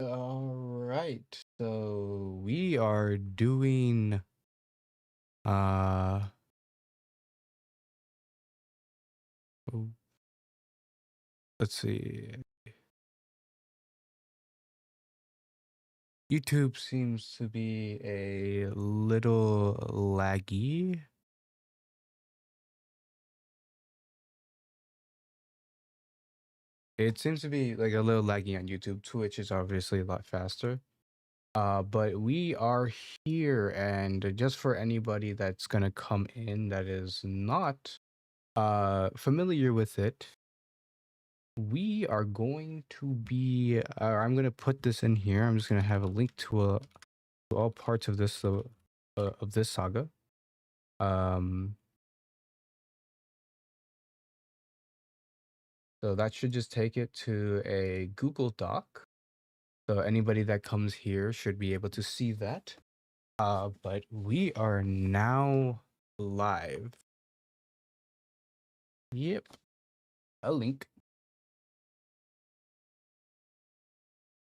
All right. So we are doing uh oh, let's see. YouTube seems to be a little laggy. It seems to be like a little laggy on YouTube. Twitch is obviously a lot faster. But we are here, and just for anybody that's gonna come in that is not familiar with it, we are going to be I'm going to put this in here. I'm just going to have a link to all parts of this saga. um so that should just take it to a Google Doc, so anybody that comes here should be able to see that. But we are now live. Yep, a link.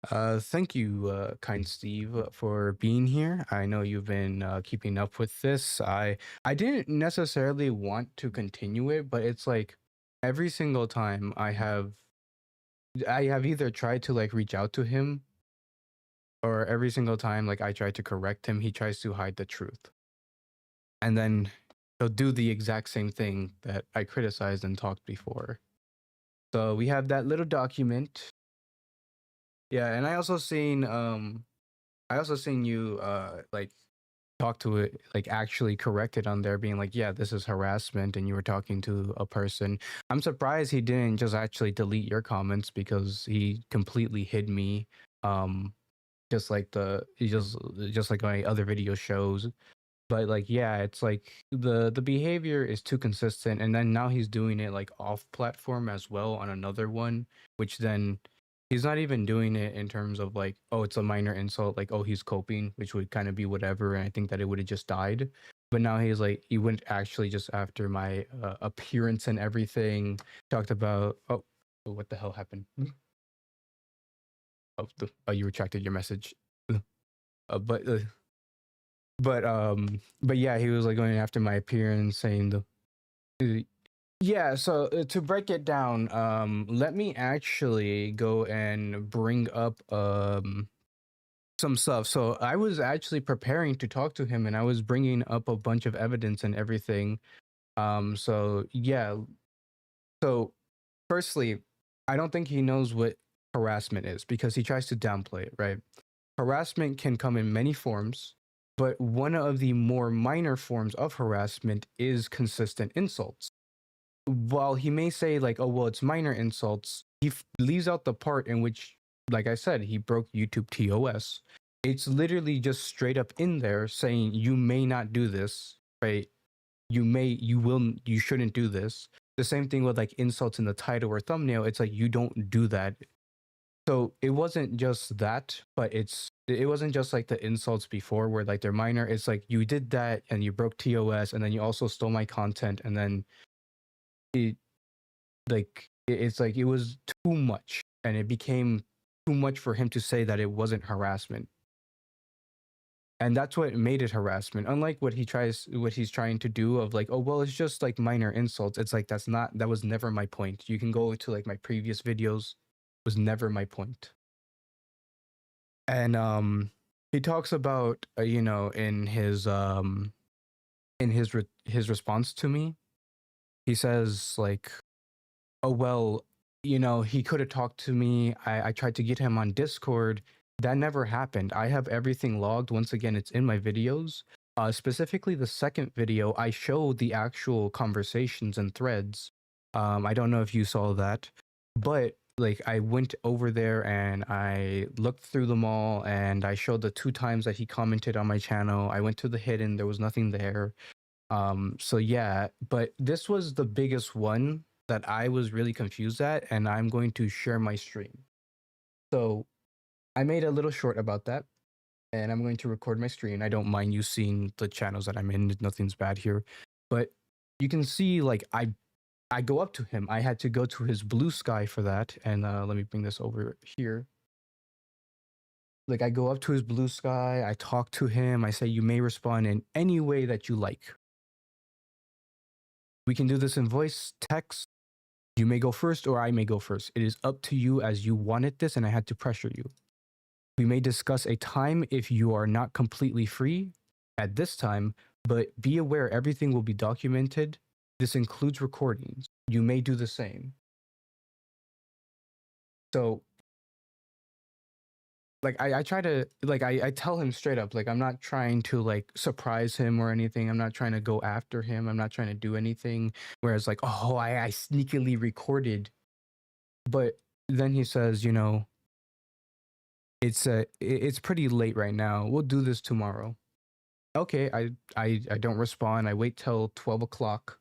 Thank you, kind Steve, for being here. I know you've been keeping up with this. I didn't necessarily want to continue it, but it's like every single time I have either tried to like reach out to him, or every single time like I try to correct him, he tries to hide the truth, and then he'll do the exact same thing that I criticized and talked before. So we have that little document. Yeah, and I also seen you like talk to it, like actually correct it on there, being like, yeah, this is harassment, and you were talking to a person. I'm surprised he didn't just actually delete your comments, because he completely hid me. Um just like just like my other video shows. But like, yeah, it's like the behavior is too consistent, and then now he's doing it like off platform as well on another one, which then he's not even doing it in terms of like, oh, it's a minor insult, like, oh, he's coping, which would kind of be whatever, and I think that it would have just died. But now he's like, he went actually just after my appearance and everything, talked about, oh, what the hell happened? Oh, you retracted your message. uh, but uh, but yeah, he was like going after my appearance, saying uh, yeah. So to break it down, let me actually go and bring up some stuff. So I was actually preparing to talk to him, and I was bringing up a bunch of evidence and everything. So yeah. So firstly, I don't think he knows what harassment is, because he tries to downplay it, right? Harassment can come in many forms, but one of the more minor forms of harassment is consistent insults. While he may say, like, oh, well, it's minor insults, leaves out the part in which, like I said, he broke YouTube TOS. It's literally just straight up in there saying, you may not do this, right? You shouldn't do this. The same thing with like insults in the title or thumbnail. It's like, you don't do that. So it wasn't just that, but it wasn't just like the insults before where like they're minor. It's like, you did that and you broke TOS, and then you also stole my content, and then it it's like it was too much, and it became too much for him to say that it wasn't harassment. And that's what made it harassment. Unlike what he's trying to do of like, oh, well, it's just like minor insults. It's like, that was never my point. You can go to like my previous videos, was never my point. And he talks about in his response to me, he says like, oh, well, he could have talked to me. I tried to get him on Discord. That never happened. I have everything logged. Once again, it's in my videos. Specifically, the second video, I showed the actual conversations and threads. I don't know if you saw that, but like, I went over there and I looked through them all, and I showed the 2 times that he commented on my channel. I went to the hidden, there was nothing there. So yeah, but this was the biggest one that I was really confused at, and I'm going to share my stream. So I made a little short about that, and I'm going to record my screen. I don't mind you seeing the channels that I'm in. Nothing's bad here. But you can see, like, I go up to him. I had to go to his Blue Sky for that. And let me bring this over here. Like I go up to his blue sky, I talk to him, I say you may respond in any way that you like. We can do this in voice, text. You may go first or I may go first. It is up to you as you wanted this and I had to pressure you. We may discuss a time if you are not completely free at this time, but be aware everything will be documented. This includes recordings. You may do the same. So like I try to like I tell him straight up, like I'm not trying to like surprise him or anything. I'm not trying to go after him. I'm not trying to do anything. Whereas like, oh, I sneakily recorded. But then he says, you know, it's pretty late right now. We'll do this tomorrow. Okay, I don't respond. I wait till 12 o'clock.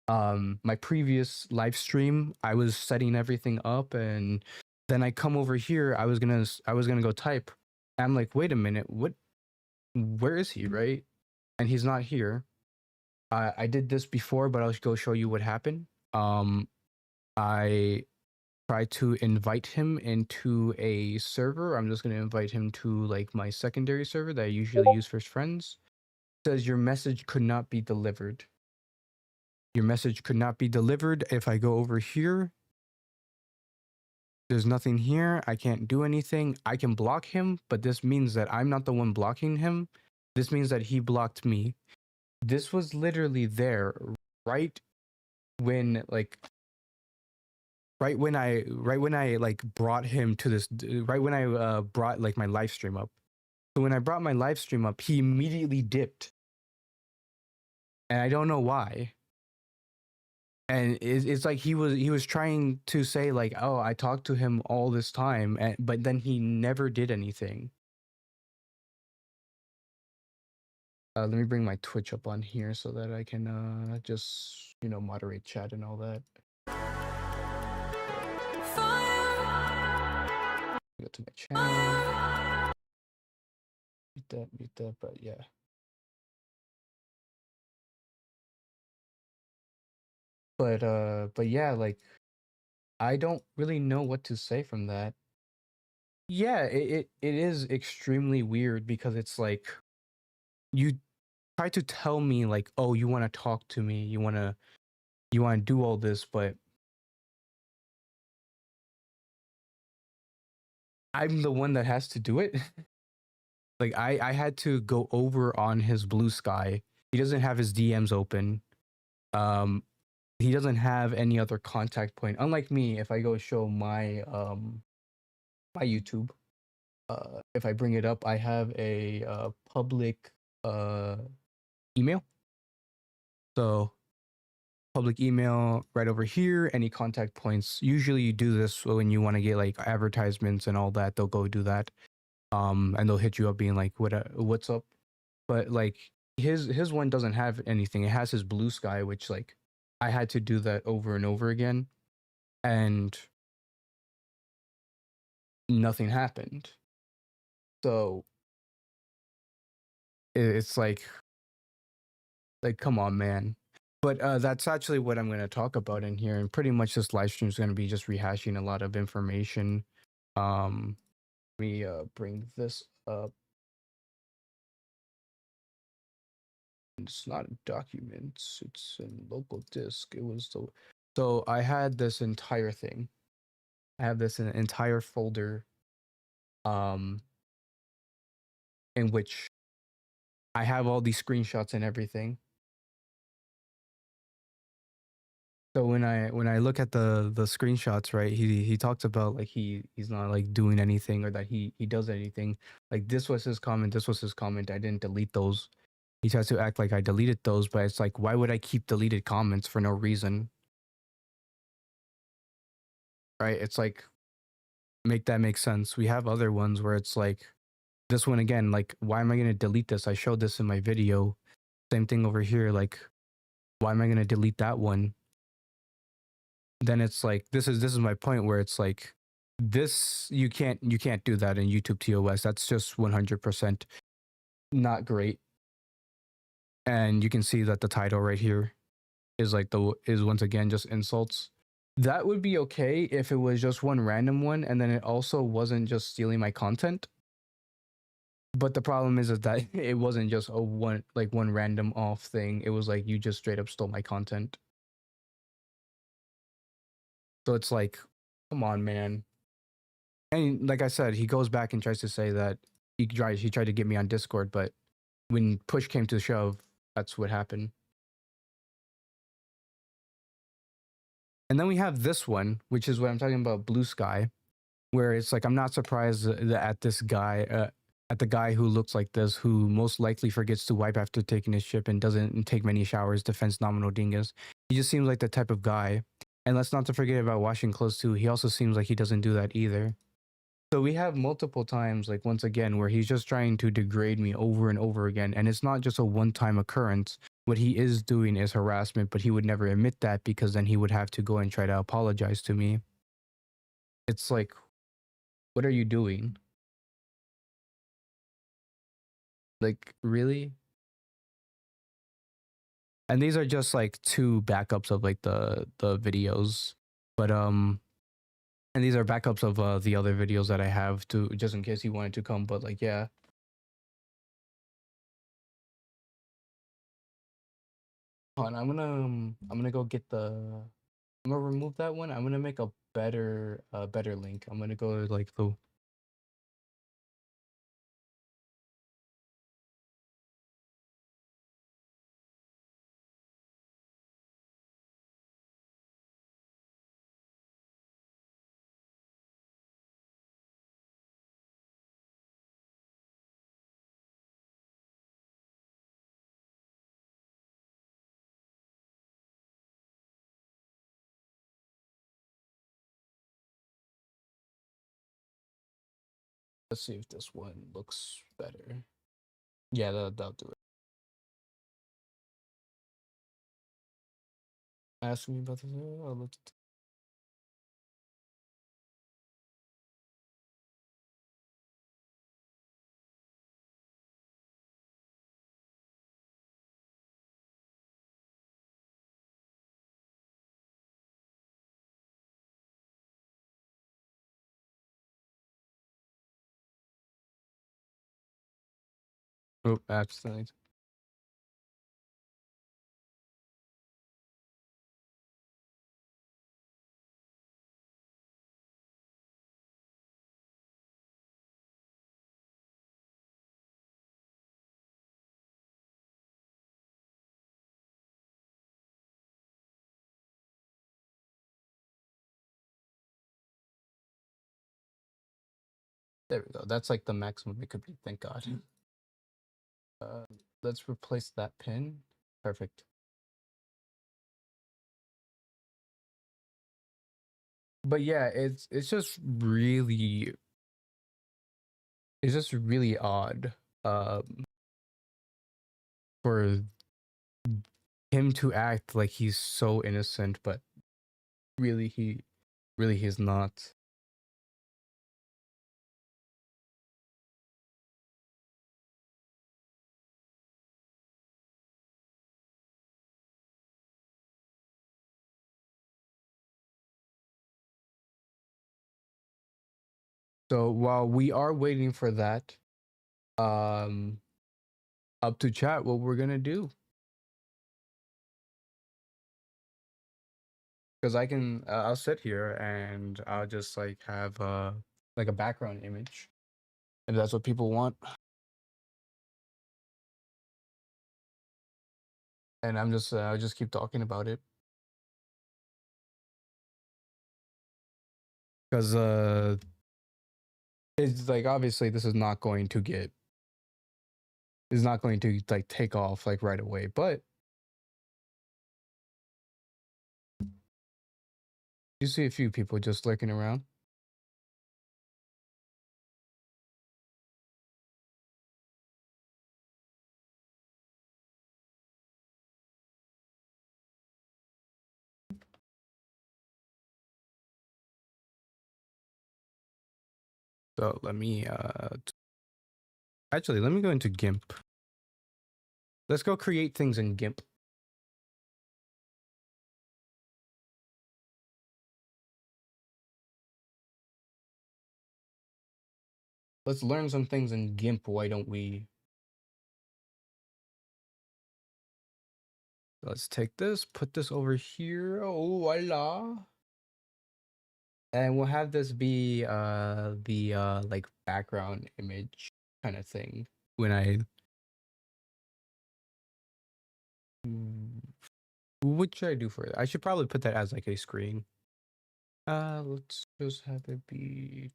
My previous live stream, I was setting everything up and then I come over here. I was gonna go type. I'm like, wait a minute, where is he, right? And he's not here. I did this before, but I'll go show you what happened. I tried to invite him into a server. I'm just gonna invite him to like my secondary server that I usually use for friends. It says your message could not be delivered. Your message could not be delivered. If I go over here, there's nothing here. I can't do anything. I can block him, but this means that I'm not the one blocking him. This means that he blocked me. This was literally there right when like right when I like brought him to this, right when I brought like my live stream up. So when I brought my live stream up, he immediately dipped. And I don't know why. And it's like he was trying to say like, oh, I talked to him all this time, but then he never did anything. Let me bring my Twitch up on here so that I can just moderate chat and all that. Go to my channel. Mute that, but yeah. But yeah, like I don't really know what to say from that. Yeah, it is extremely weird because it's like you try to tell me like, oh, you want to talk to me, you want to do all this, but I'm the one that has to do it. Like I had to go over on his blue sky. He doesn't have his DMs open. He doesn't have any other contact point. Unlike me, if I go show my my YouTube, if I bring it up, I have a public email. So public email right over here, any contact points. Usually you do this when you want to get like advertisements and all that. They'll go do that. And they'll hit you up being like, what's up? But like his one doesn't have anything. It has his blue sky, which like I had to do that over and over again. And nothing happened. So it's like come on, man. But that's actually what I'm going to talk about in here, and pretty much this live stream is going to be just rehashing a lot of information. Let me bring this up. It's not documents, it's in local disk. It was so I had this entire thing. I have this entire folder in which I have all these screenshots and everything. So when I look at the screenshots, right, he talks about like he's not like doing anything or that he does anything. Like this was his comment, this was his comment. I didn't delete those. He tries to act like I deleted those, but it's like, why would I keep deleted comments for no reason? Right? It's like, make that make sense. We have other ones where it's like this one again, like, why am I going to delete this? I showed this in my video. Same thing over here. Like, why am I going to delete that one? Then it's like, this is my point where it's like, this, you can't do that in YouTube TOS. That's just 100% not great. And you can see that the title right here is like is once again just insults. That would be okay if it was just one random one and then it also wasn't just stealing my content. But the problem is that it wasn't just a one random off thing. It was like you just straight up stole my content. So it's like, come on, man. And like I said, he goes back and tries to say that he tried to get me on Discord, but when push came to shove, that's what happened. And then we have this one, which is what I'm talking about, Blue Sky, where it's like I'm not surprised at this guy, at the guy who looks like this, who most likely forgets to wipe after taking his ship and doesn't take many showers, defense nominal dingus. He just seems like the type of guy. And let's not to forget about washing clothes too. He also seems like he doesn't do that either. So we have multiple times, like once again, where he's just trying to degrade me over and over again. And it's not just a one-time occurrence. What he is doing is harassment, but he would never admit that because then he would have to go and try to apologize to me. It's like, what are you doing? Like, really? And these are just like two backups of like the videos. But and these are backups of the other videos that I have to just in case he wanted to come. But like, yeah. Hold on, I'm gonna go get the. I'm gonna remove that one. I'm gonna make a better link. I'm gonna go to, like the. Let's see if this one looks better. Yeah, that'll do it. Ask me about this. Oh, accident. There we go. That's like the maximum it could be. Thank God. Uh, let's replace that pin. Perfect. But yeah, it's just really odd for him to act like he's so innocent, but really he's not. So while we are waiting for that, um, up to chat what we're gonna do. Because I can, I'll sit here and I'll just like have like a background image, if that's what people want. And I'll just keep talking about it. Because it's like obviously this is not going to get, is not going to like take off like right away, but you see a few people just lurking around. So let me actually let me go into GIMP. Let's go create things in GIMP. let's learn some things in GIMP. Why don't we? Let's take this, put this over here. Oh, voila. And we'll have this be the like background image kind of thing. When I what should I do for it? I should probably put that as like a screen. Let's just have it be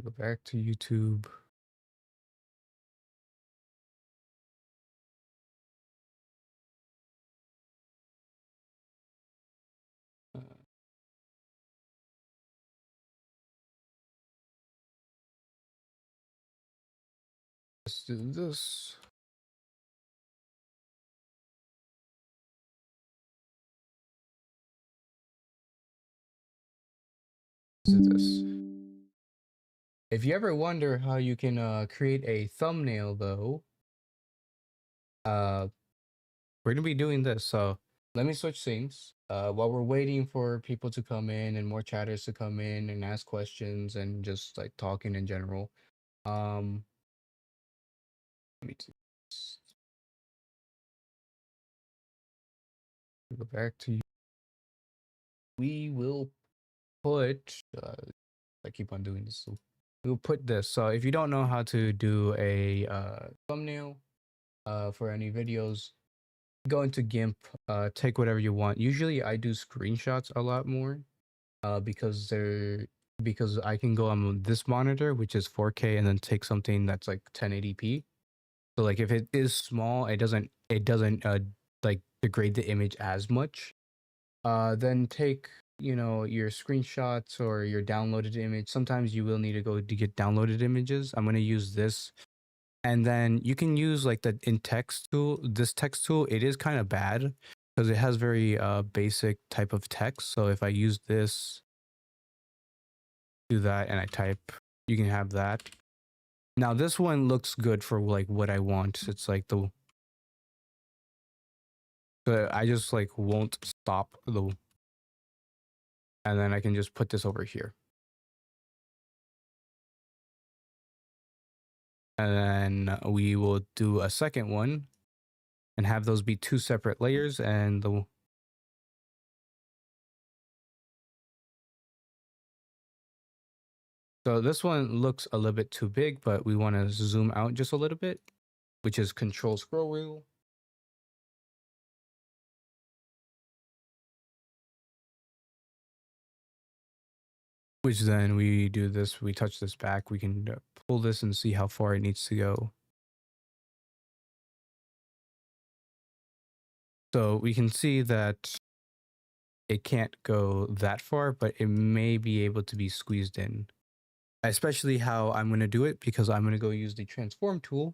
go back to YouTube. Uh, let's do this. Let's do this. If you ever wonder how you can create a thumbnail though, we're gonna be doing this. So let me switch scenes. While we're waiting for people to come in and more chatters to come in and ask questions and just like talking in general. Let me go back to we will put I keep on doing this. So we'll put this. So if you don't know how to do a thumbnail for any videos, go into GIMP, take whatever you want. Usually I do screenshots a lot more because I can go on this monitor, which is 4K, and then take something that's like 1080p. So like if it is small, it doesn't like degrade the image as much. Then take your screenshots or your downloaded image. Sometimes you will need to go to get downloaded images. I'm going to use this, and then you can use like the in text tool. This text tool, it is kind of bad because it has very basic type of text. So if I use this, do that, and I type, you can have that. Now this one looks good for like what I want. It's like the I just like won't stop the, and then I can just put this over here. And then we will do a second one and have those be two separate layers. And so this one looks a little bit too big, but we want to zoom out just a little bit, which is Control Scroll Wheel. Which then we do this, we touch this back, we can pull this and see how far it needs to go. So we can see that it can't go that far, but it may be able to be squeezed in. Especially how I'm going to do it, because I'm going to go use the transform tool,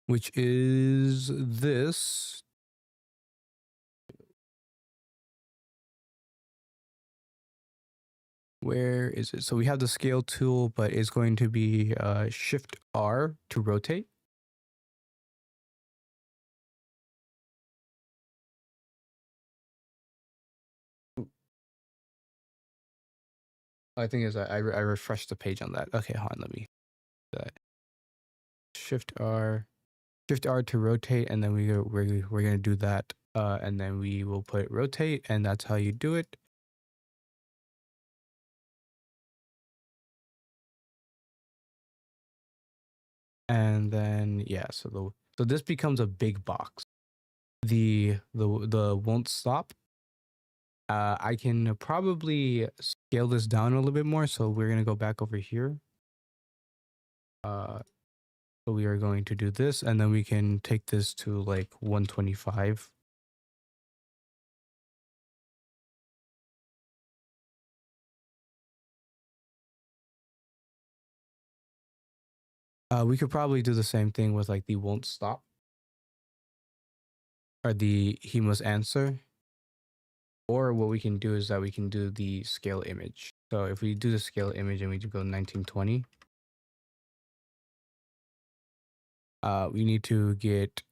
which is this. Where is it? So we have the scale tool, but it's going to be Shift R to rotate. I think is I refreshed the page on that. Okay, hold on, let me do that. Shift R to rotate, and then we're gonna do that, and then we will put rotate, and that's how you do it. And then yeah, so this becomes a big box. The won't stop. I can probably scale this down a little bit more. So we're gonna go back over here. So we are going to do this, and then we can take this to like 125. We could probably do the same thing with like the won't stop. or he must answer. Or what we can do is that we can do the scale image. So if we do the scale image and we do go 1920, we need to get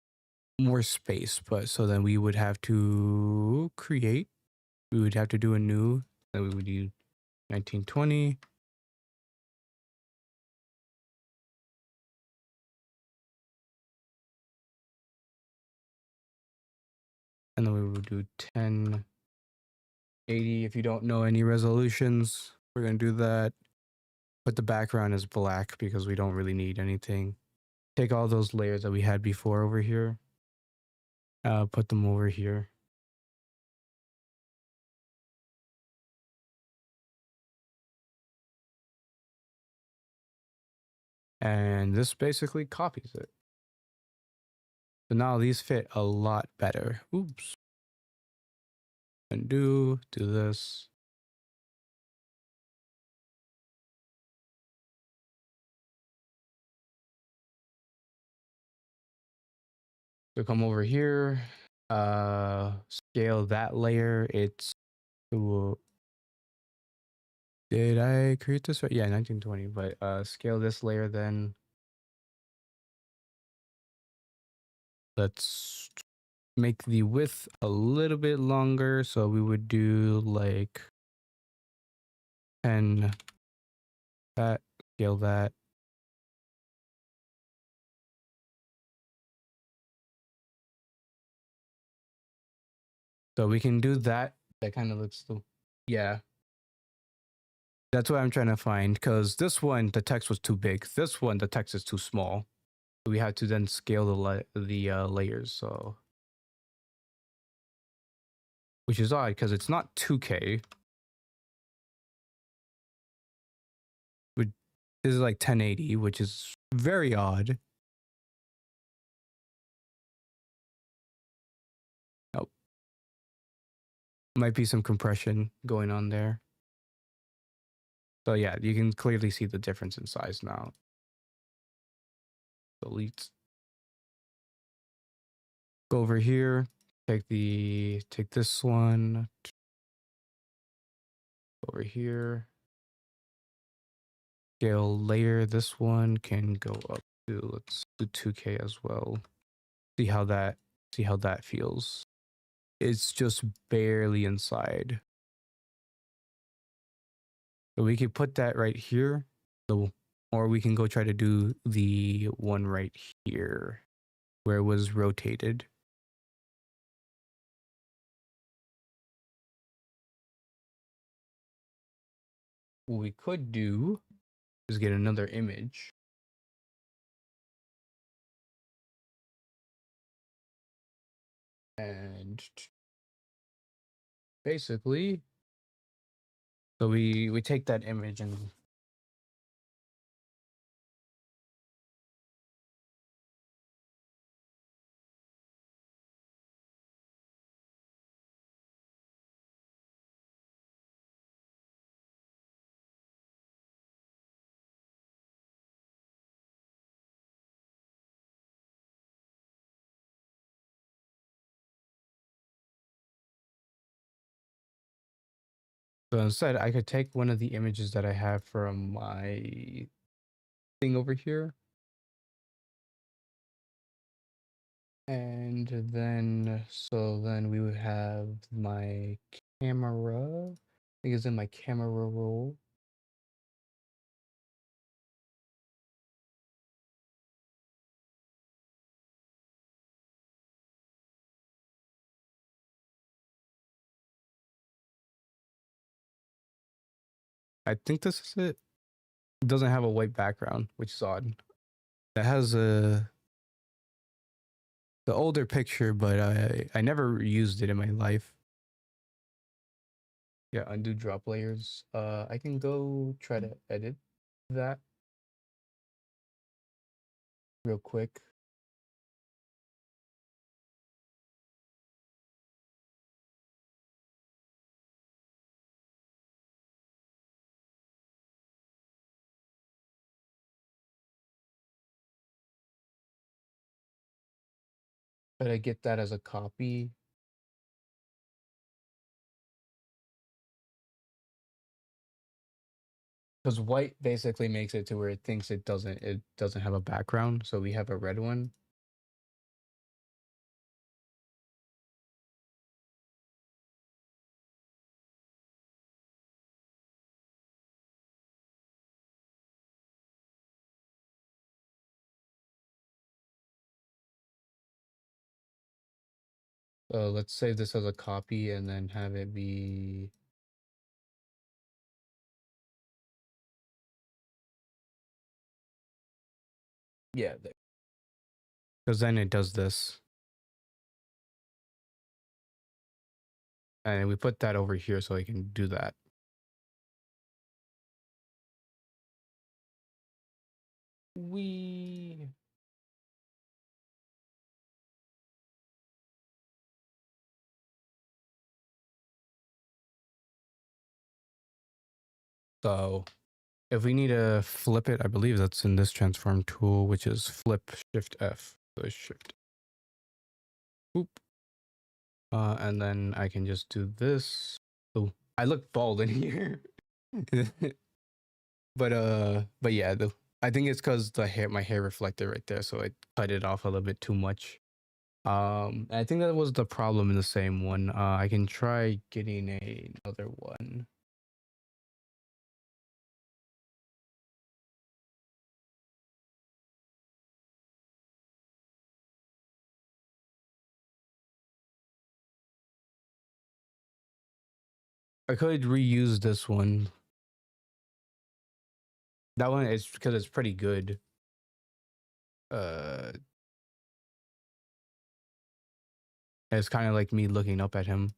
more space. But so then we would have to create. We would have to do a new. Then we would do 1920. And then we would do 1080. If you don't know any resolutions, we're going to do that. But the background is black because we don't really need anything. Take all those layers that we had before over here. Put them over here. And this basically copies it. So now these fit a lot better. Oops. Undo, do this. So come over here, scale that layer. It's, did I create this right? Yeah, 1920, but scale this layer then. Let's make the width a little bit longer. So we would do like 10, that, scale that. So we can do that. That kind of looks, yeah. That's what I'm trying to find, because this one, the text was too big. This one, the text is too small. We had to then scale the layers, so. Which is odd, because it's not 2K. This is like 1080, which is very odd. Oh. Might be some compression going on there. So yeah, you can clearly see the difference in size now. Delete. Go over here, take this one. Over here. Scale layer. This one can go up to, let's do 2K as well. See how that feels. It's just barely inside. So we could put that right here. So, or we can go try to do the one right here where it was rotated. What we could do is get another image. And basically, so we take that image and so instead I could take one of the images that I have from my thing over here. And then, so then we would have my camera. I think it's in my camera roll. I think this is it. It doesn't have a white background, which is odd. It has the older picture, but I never used it in my life. Yeah, undo drop layers. I can go try to edit that real quick. But I get that as a copy. Because white basically makes it to where it thinks it doesn't have a background, so we have a red one. So let's save this as a copy and then have it be yeah, because then it does this. And we put that over here so I can do that. We so if we need to flip it, I believe that's in this transform tool, which is flip shift F. So shift. Boop. And then I can just do this. Oh, I look bald in here. But yeah, I think it's because my hair reflected right there, so I cut it off a little bit too much. I think that was the problem in the same one. I can try getting another one. I could reuse this one. That one is because it's pretty good. Uh, it's kind of like me looking up at him.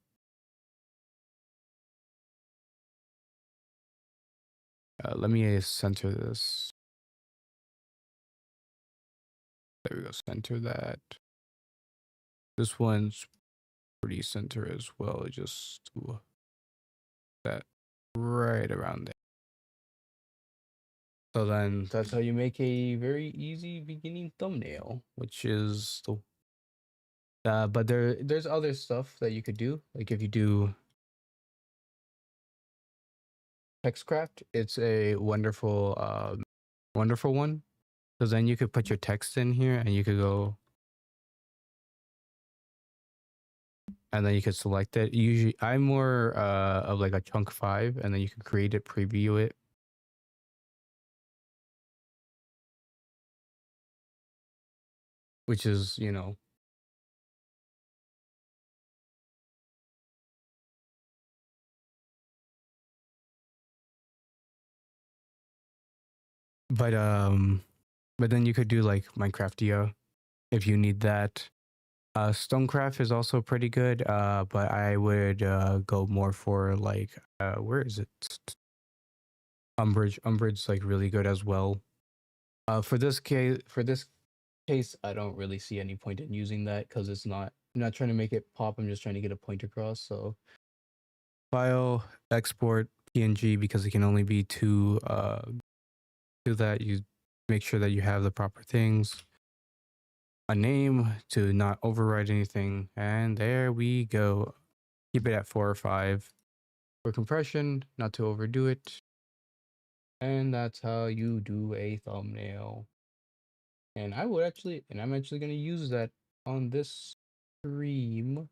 Let me center this. There we go. Center that. This one's pretty center as well. Just that right around there. So then that's how you make a very easy beginning thumbnail, which is the but there's other stuff that you could do. Like if you do TextCraft, it's a wonderful one. Because then you could put your text in here and you could go and then you could select it. Usually I'm more of like a chunk 5 and then you can create it, preview it. Which is, but then you could do like Minecraftia if you need that. Stonecraft is also pretty good, but I would go more for like where is it? Umbrage. Umbrage's like really good as well. For this case, I don't really see any point in using that because I'm not trying to make it pop. I'm just trying to get a point across. So file, export, PNG, because it can only be two. Do that. You make sure that you have the proper things. A name to not override anything, and there we go. Keep it at 4 or 5 for compression, not to overdo it. And that's how you do a thumbnail. And I'm actually going to use that on this stream.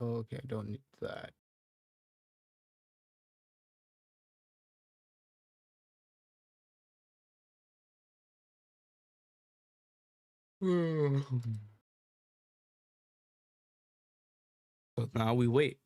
Okay, I don't need that. So now we wait.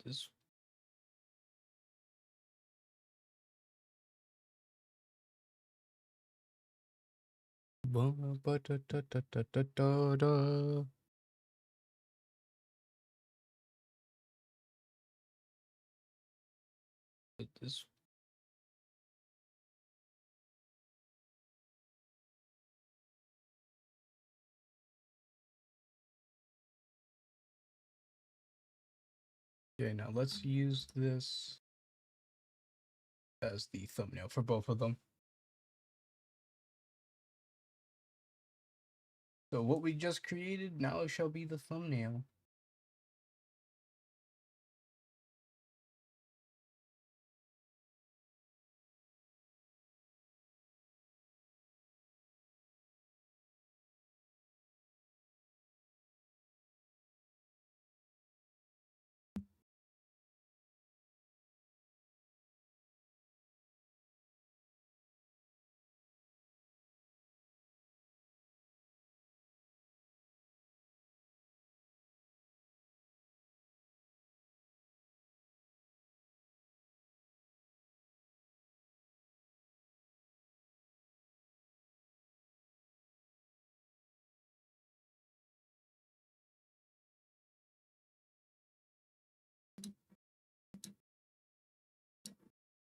This. This. Okay, now let's use this as the thumbnail for both of them. So what we just created now shall be the thumbnail.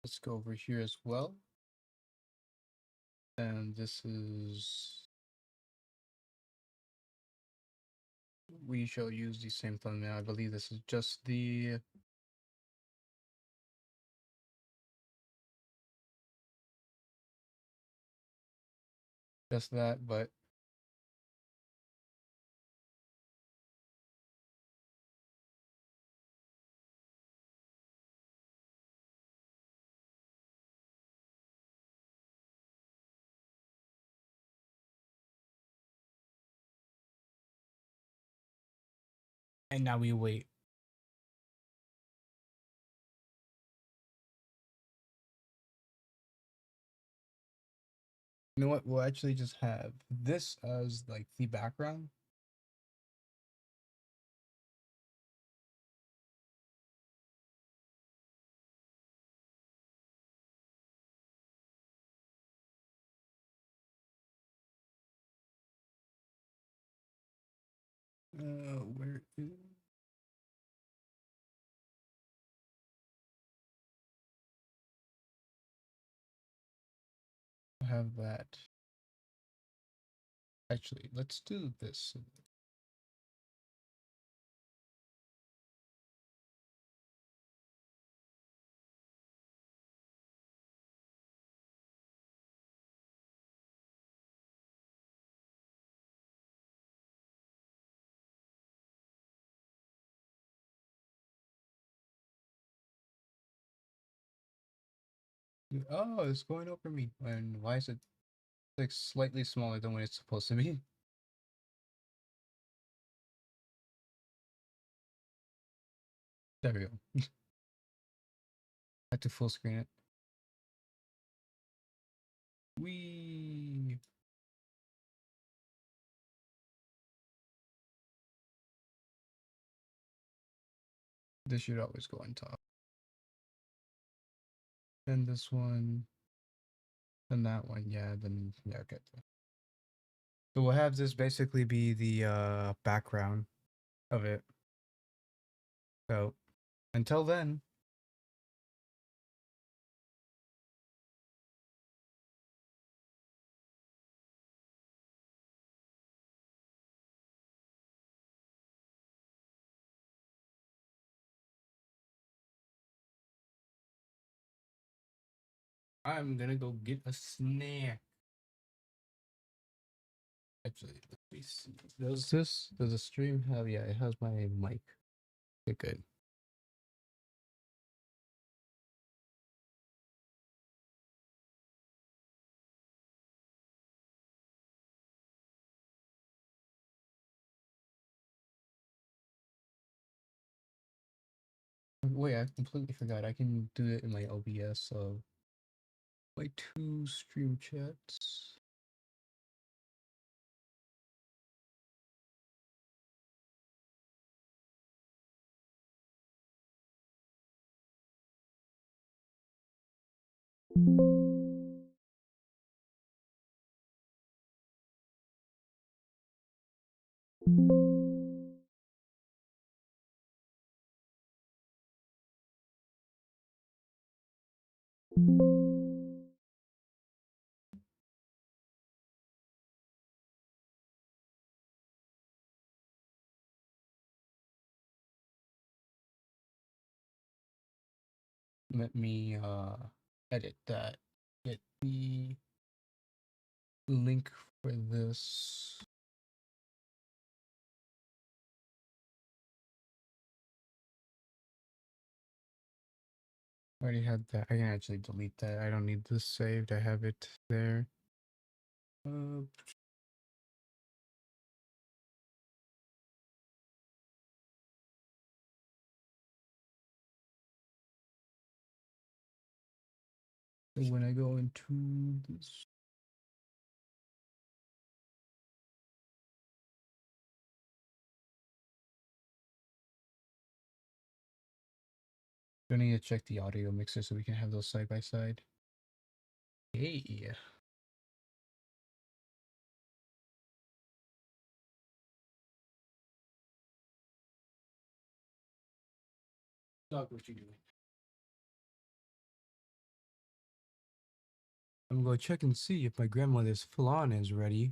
Let's go over here as well. And this is, we shall use the same thumbnail. I believe this is just that, but and now we wait. You know what? We'll actually just have this as like the background. Where is, have that? Actually, let's do this. Oh, it's going over me. And why is it like slightly smaller than what it's supposed to be? There we go. I had to full screen it. We This should always go on top. Then this one. Then that one. Yeah, then yeah, okay. So we'll have this basically be the background of it. So until then. I'm gonna go get a snack. Actually, let me see. Does the stream have, yeah, it has my mic. Okay, good. Wait, I completely forgot. I can do it in my OBS, so my two stream chats. Let me edit that. Get the link for this. I already had that. I can actually delete that. I don't need this saved. I have it there. Uh, when I go into this, I need to check the audio mixer so we can have those side by side. Hey. Dog, what you doing? I'm gonna check and see if my grandmother's flan is ready.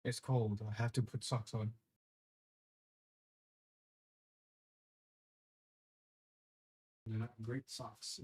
It's cold. I have to put socks on. They're not great socks.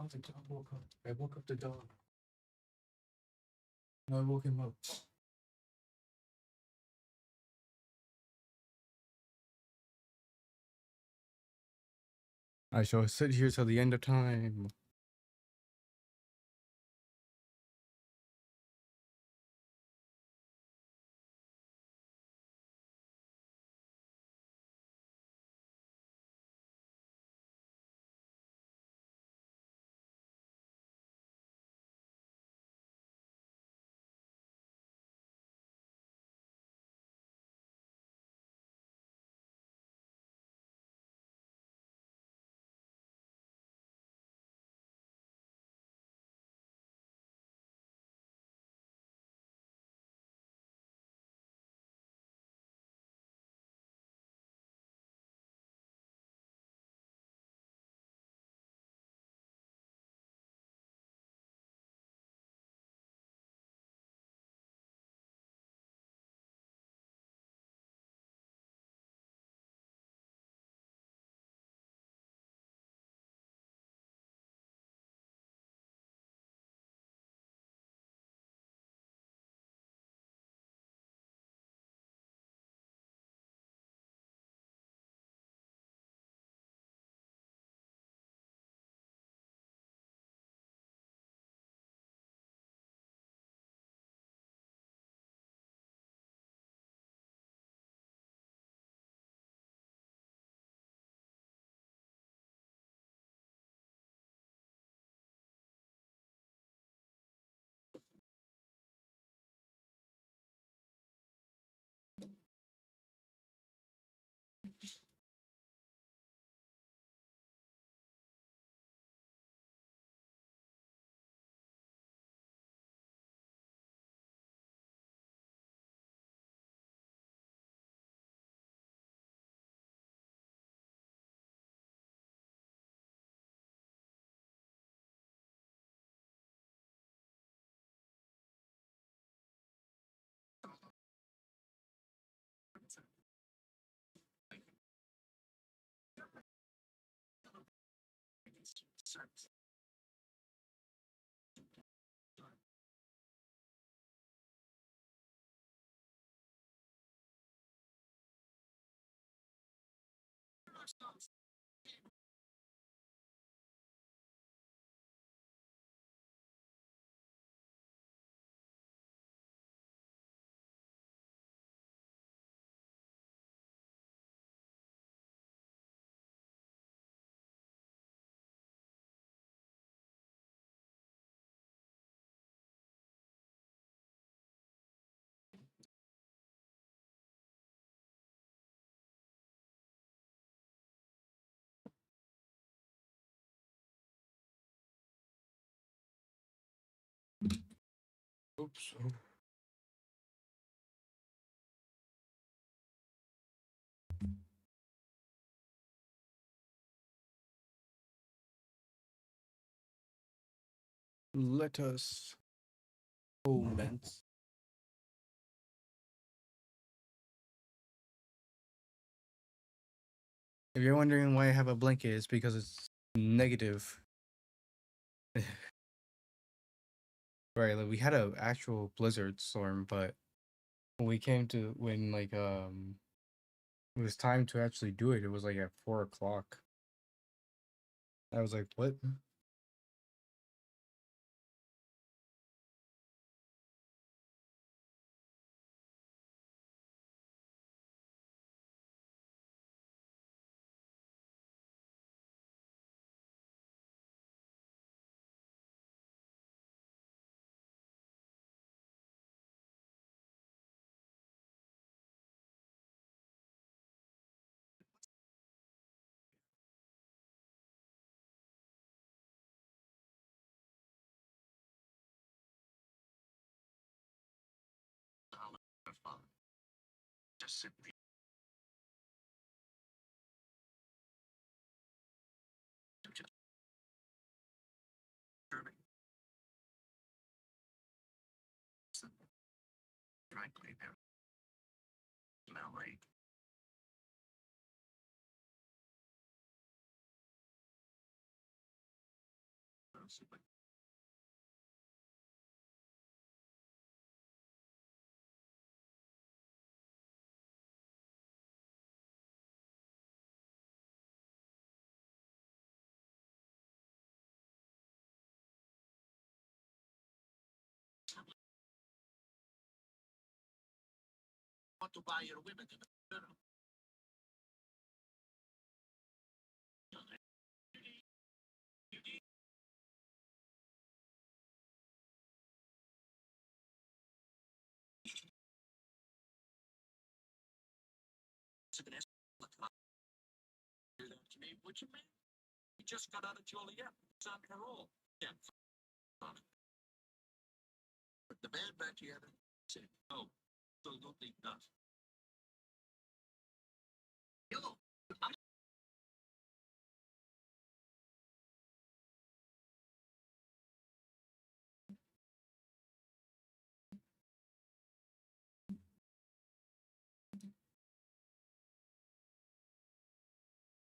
Oh, the dog woke up. I woke up the dog. I woke him up. I shall sit here till the end of time. Oops. Let us moment. If you're wondering why I have a blanket, it's because it's negative. Right, like we had a actual blizzard storm, but when we came to when it was time to actually do it, it was like at 4 o'clock. I was like, what?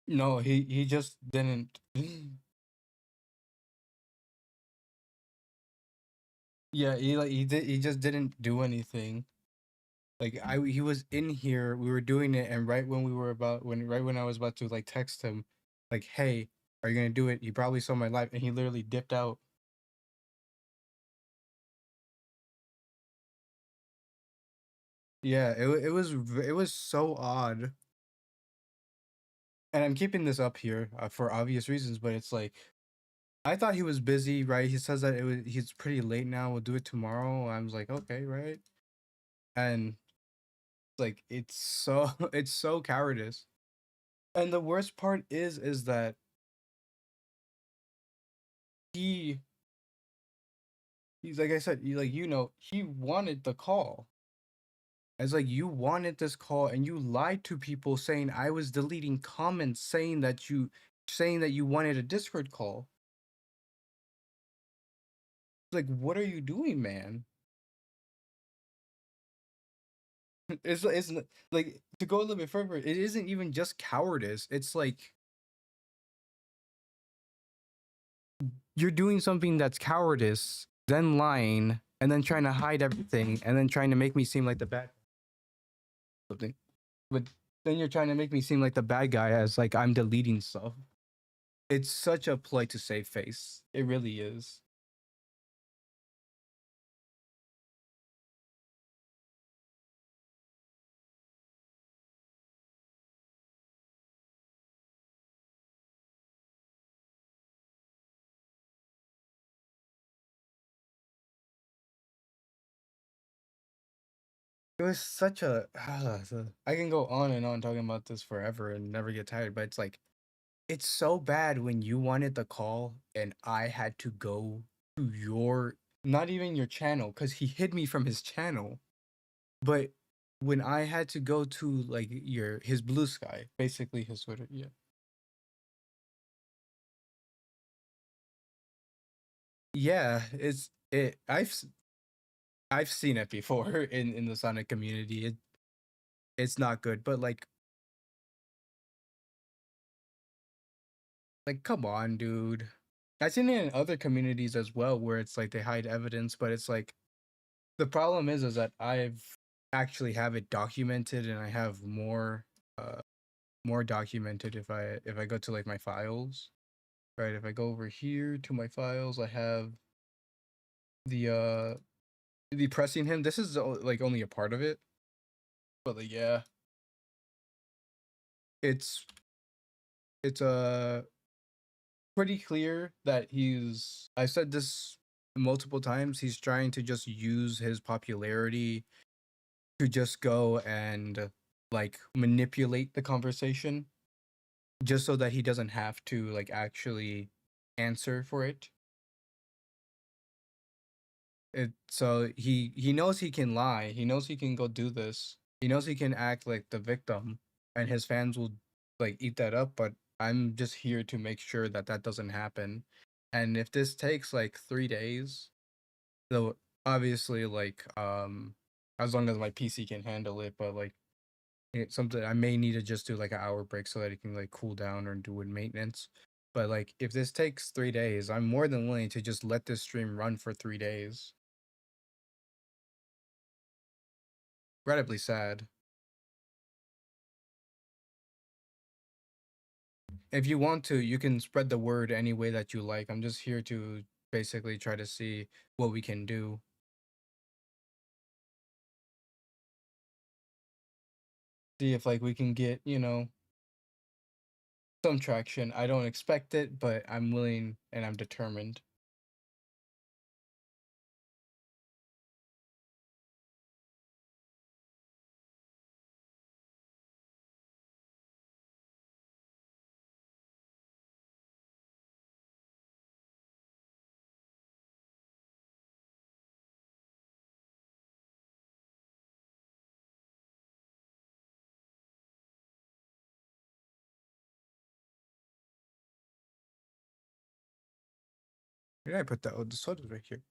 No, he just didn't. Yeah, he just didn't do anything. Like he was in here, we were doing it, and right when I was about to like text him, like, hey, are you gonna do it? He probably saw my live, and he literally dipped out. Yeah, it was so odd. And I'm keeping this up here for obvious reasons, but it's like I thought he was busy, right? He says that he's pretty late now. We'll do it tomorrow. I was like, okay, right? And like it's so it's so cowardice. And the worst part is that he he's like I said, he wanted the call. It's like you wanted this call and you lied to people saying I was deleting comments saying that you wanted a Discord call. Like, what are you doing, man? Like, to go a little bit further, it isn't even just cowardice. It's like you're doing something that's cowardice, then lying, and then trying to hide everything, and then trying to make me seem like the bad something. But then you're trying to make me seem like the bad guy as like I'm deleting stuff. It's such a ploy to save face. It really is. It was such a I can go on and on talking about this forever and never get tired, but it's so bad when you wanted the call and I had to go to your not even your channel because he hid me from his channel. But when I had to go to like his Blue Sky, basically his Twitter, yeah. Yeah, I've seen it before in the Sonic community. It's not good, but like come on, dude. I've seen it in other communities as well where it's like they hide evidence, but it's like the problem is that I've actually have it documented and I have uh more documented if I go to like my files. Right, if I go over here to my files, I have the the pressing him. This is like only a part of it. But like, yeah, it's it's pretty clear that I said this multiple times, he's trying to just use his popularity to just go and like manipulate the conversation just so that he doesn't have to like actually answer for it. So he knows he can lie. He knows he can go do this He knows he can act like the victim, and his fans will like eat that up. But I'm just here to make sure that that doesn't happen. And if this takes like 3 days, though, obviously, like as long as my PC can handle it, but like something I may need to just do like an hour break so that it can like cool down or do with maintenance. But like if this takes 3 days, I'm more than willing to just let this stream run for 3 days. Incredibly sad. If you want to, you can spread the word any way that you like. I'm just here to basically try to see what we can do. See if like we can get, some traction. I don't expect it, but I'm willing and I'm determined. Where did I put that? Oh, the soda's right here.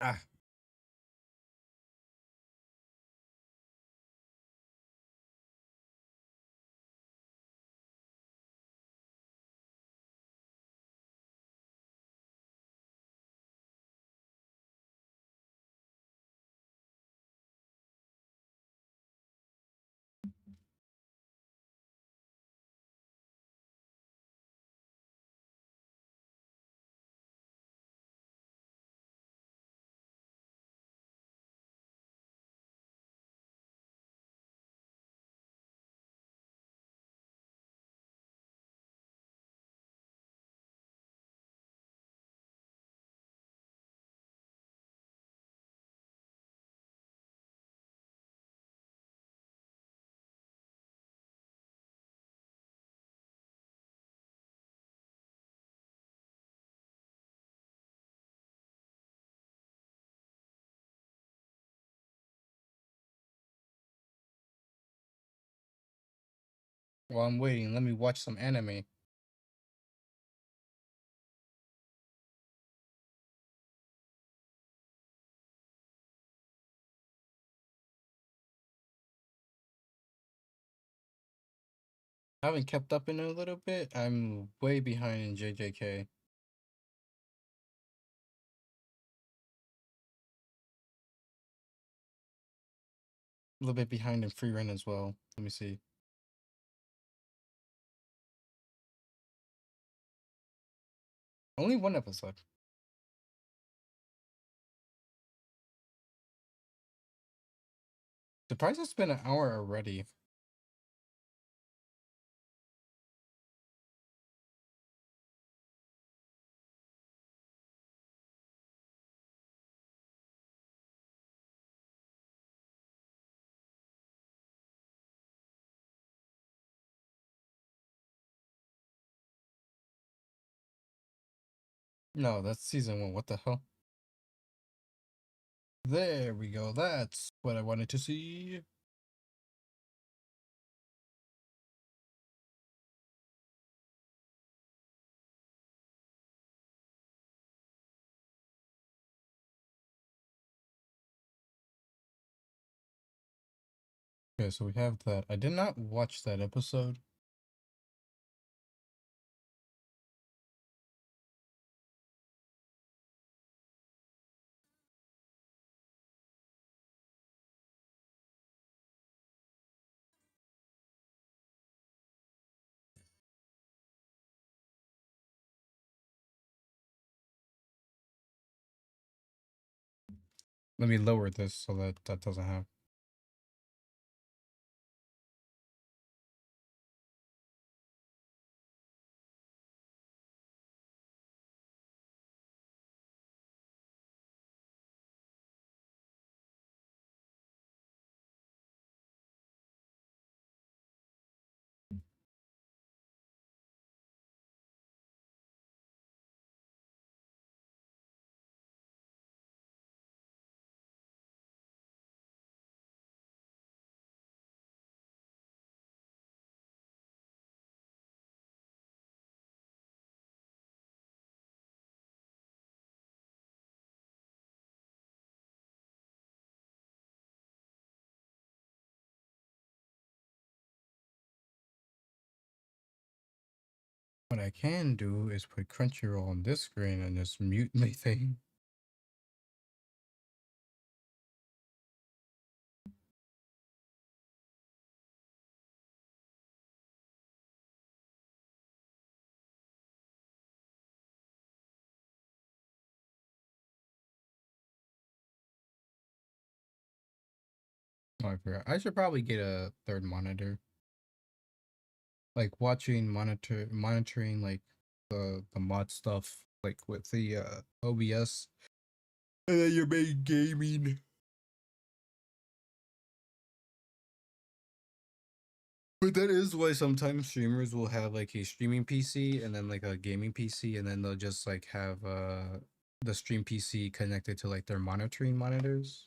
Ah, while I'm waiting, let me watch some anime. I haven't kept up in a little bit. I'm way behind in JJK. A little bit behind in Free Run as well. Let me see. Only one episode. Surprised it's been an hour already. No, that's season 1. What the hell? There we go. That's what I wanted to see. Okay, so we have that. I did not watch that episode. Let me lower this so that that doesn't happen. What I can do is put Crunchyroll on this screen and just mute my thing. Oh, I forgot. I should probably get a third monitor. Like monitoring like the mod stuff like with the OBS. And then your main gaming. But that is why sometimes streamers will have like a streaming PC and then like a gaming PC, and then they'll just like have the stream PC connected to like their monitoring monitors.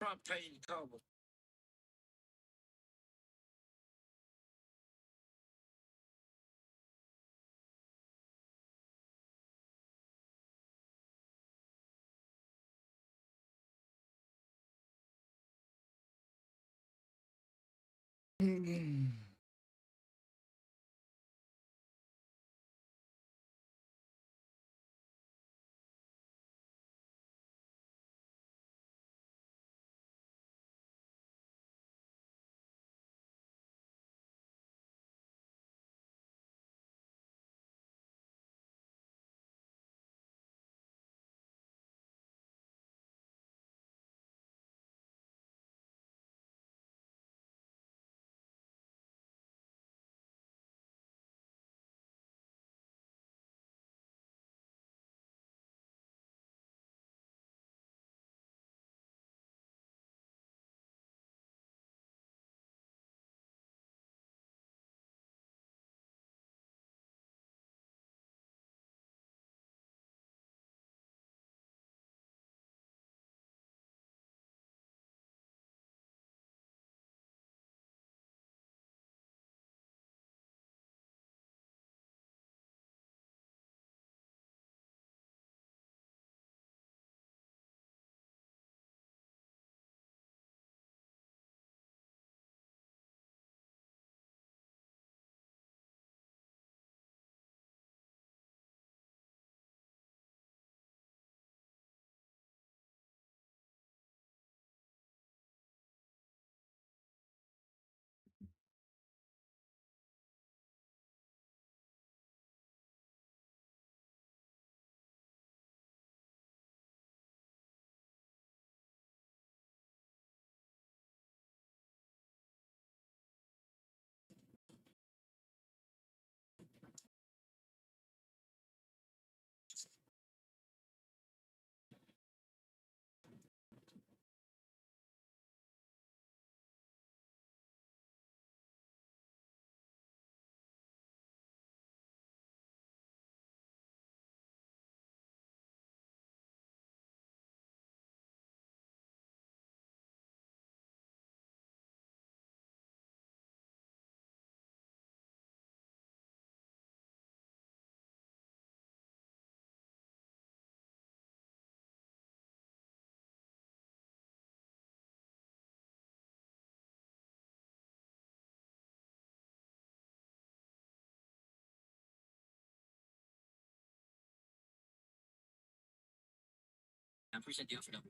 Prompting combo. I appreciate the offer. I'm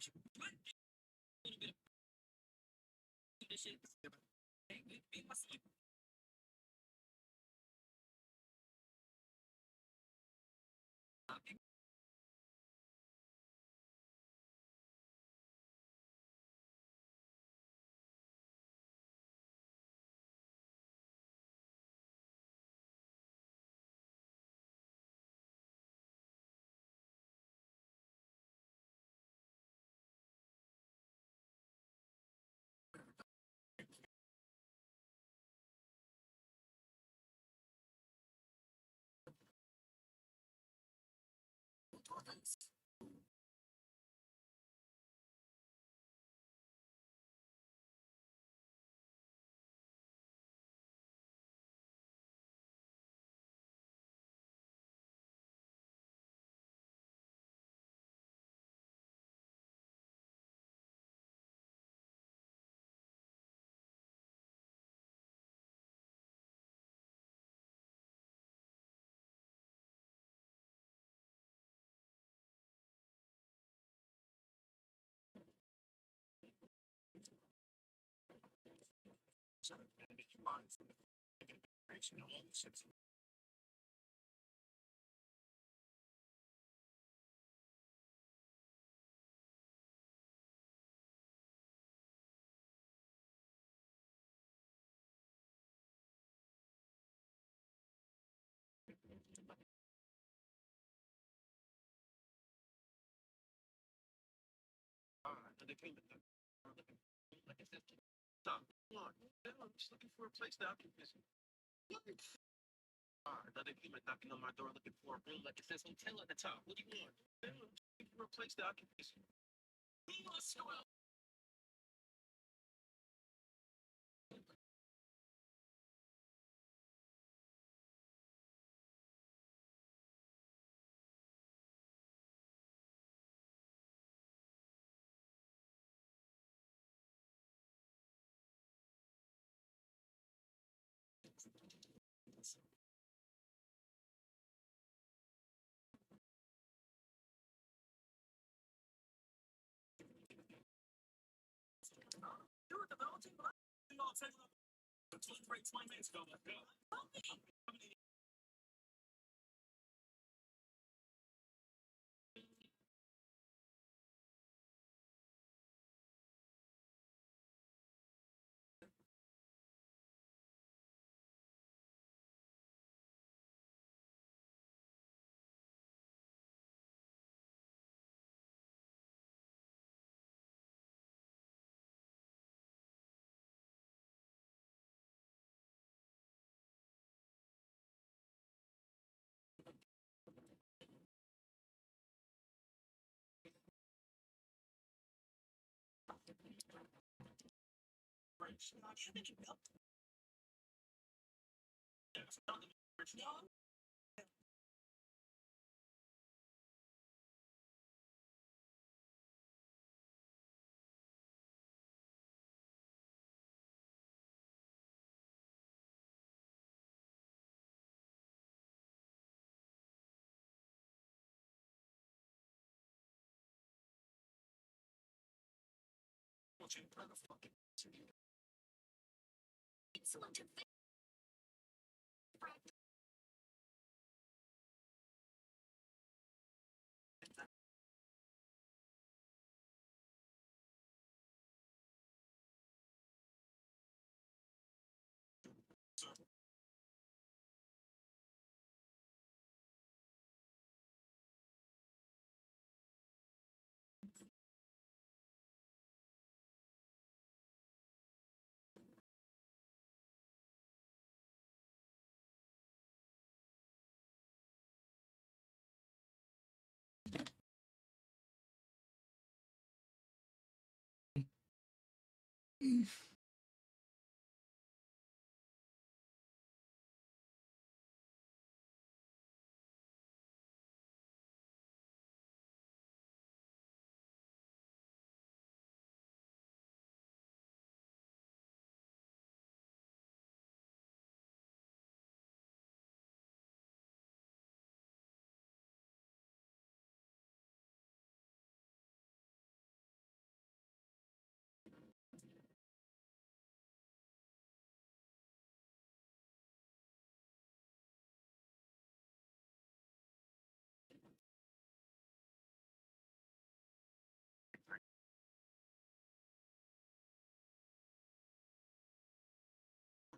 just looking for a place that I can visit. Another human knocking on my door looking for a room like it says hotel at the top. What do you want? I'm just looking for a place that I can visit.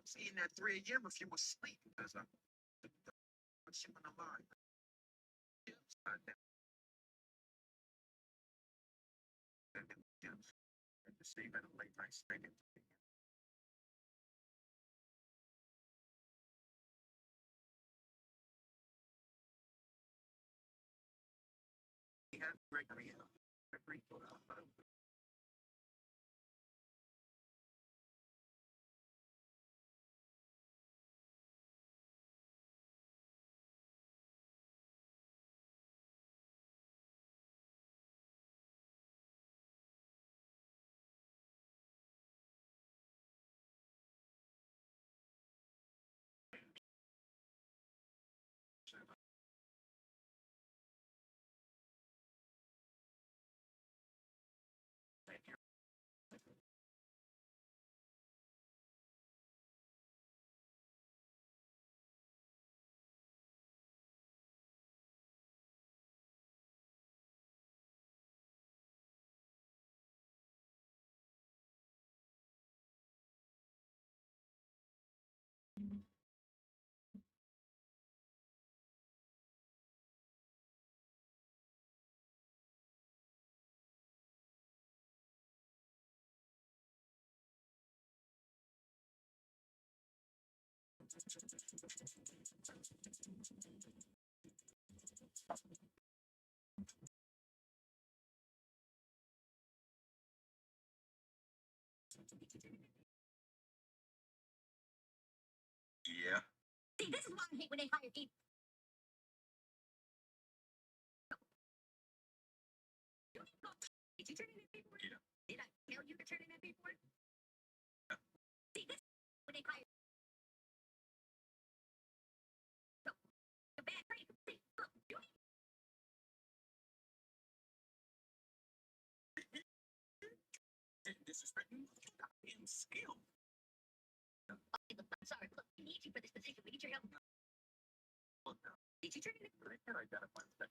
Seeing that 3 a.m. if you were asleep, because I'm shooting a line. And to see that a late night streaming. We had Gregory. Gregory. Yeah. See, this is why I hate when they hire people. Did you turn in that paperwork? Yeah. Did I tell you to turn in that paperwork? See, this is when they hire. So, the bad thing. See, look, Disrespecting. skill. Okay, look, I'm sorry. Look, we need you for this position. We need your help. Look now, Did you turn in? I can identify that.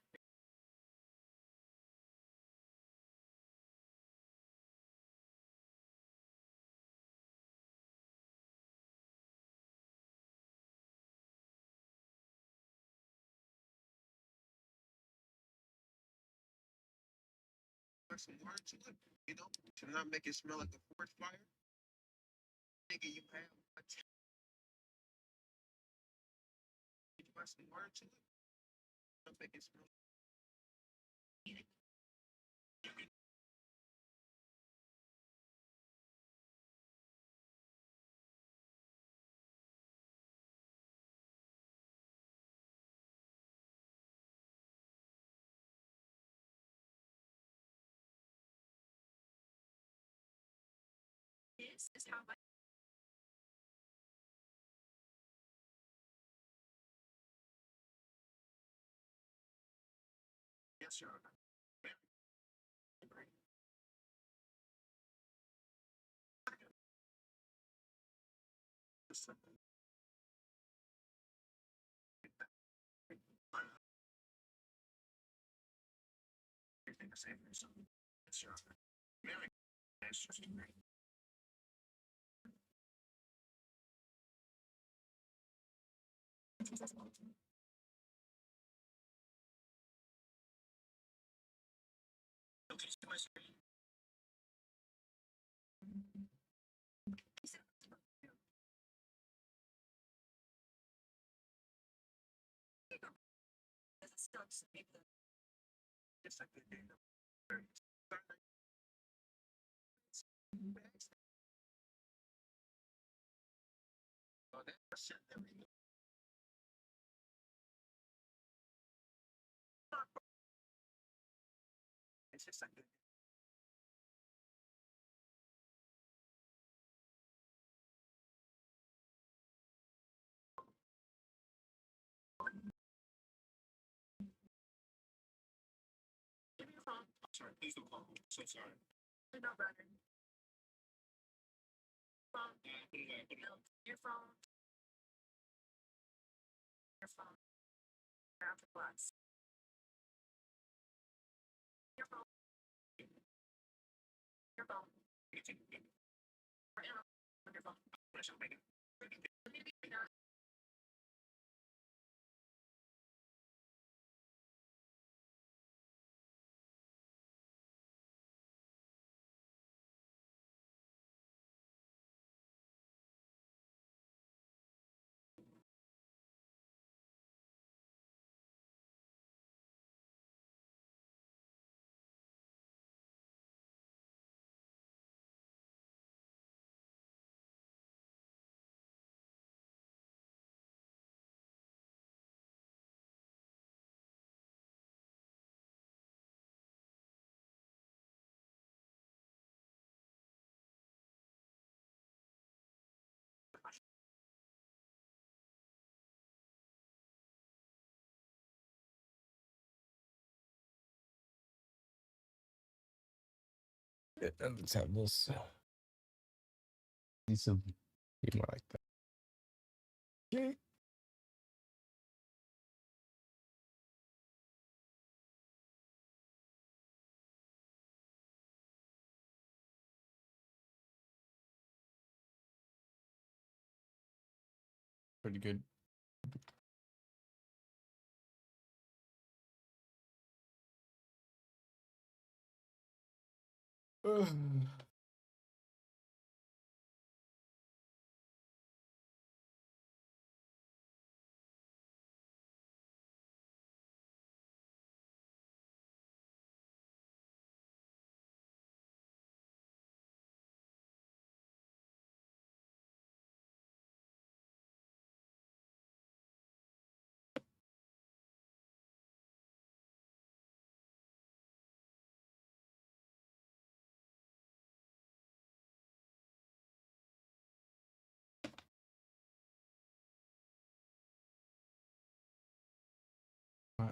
Put some word to it, you know, to not make it smell like a forest fire. Nigga, you have a you put some word to it, not make it smell. This is how my Yes, Your Honor. Everything the same for yourself. Yes, Your Honor. Mary, that's just great. Okay, so I say, starts maybe the it's like the day of oh, that's shit that we know. It's just like the give me your phone. I'm sorry, please don't call me. So sorry. Please don't brother. Phone. Put it away, put it away. Your phone. Your phone. Grab the glass. Your phone. Your phone. Or your phone. I shall make it. Maybe not. Let's have this. Needs to be more like that. Okay. Pretty good.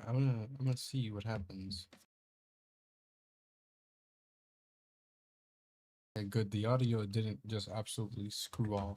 I'm gonna see what happens. Okay, good. The audio didn't just absolutely screw off.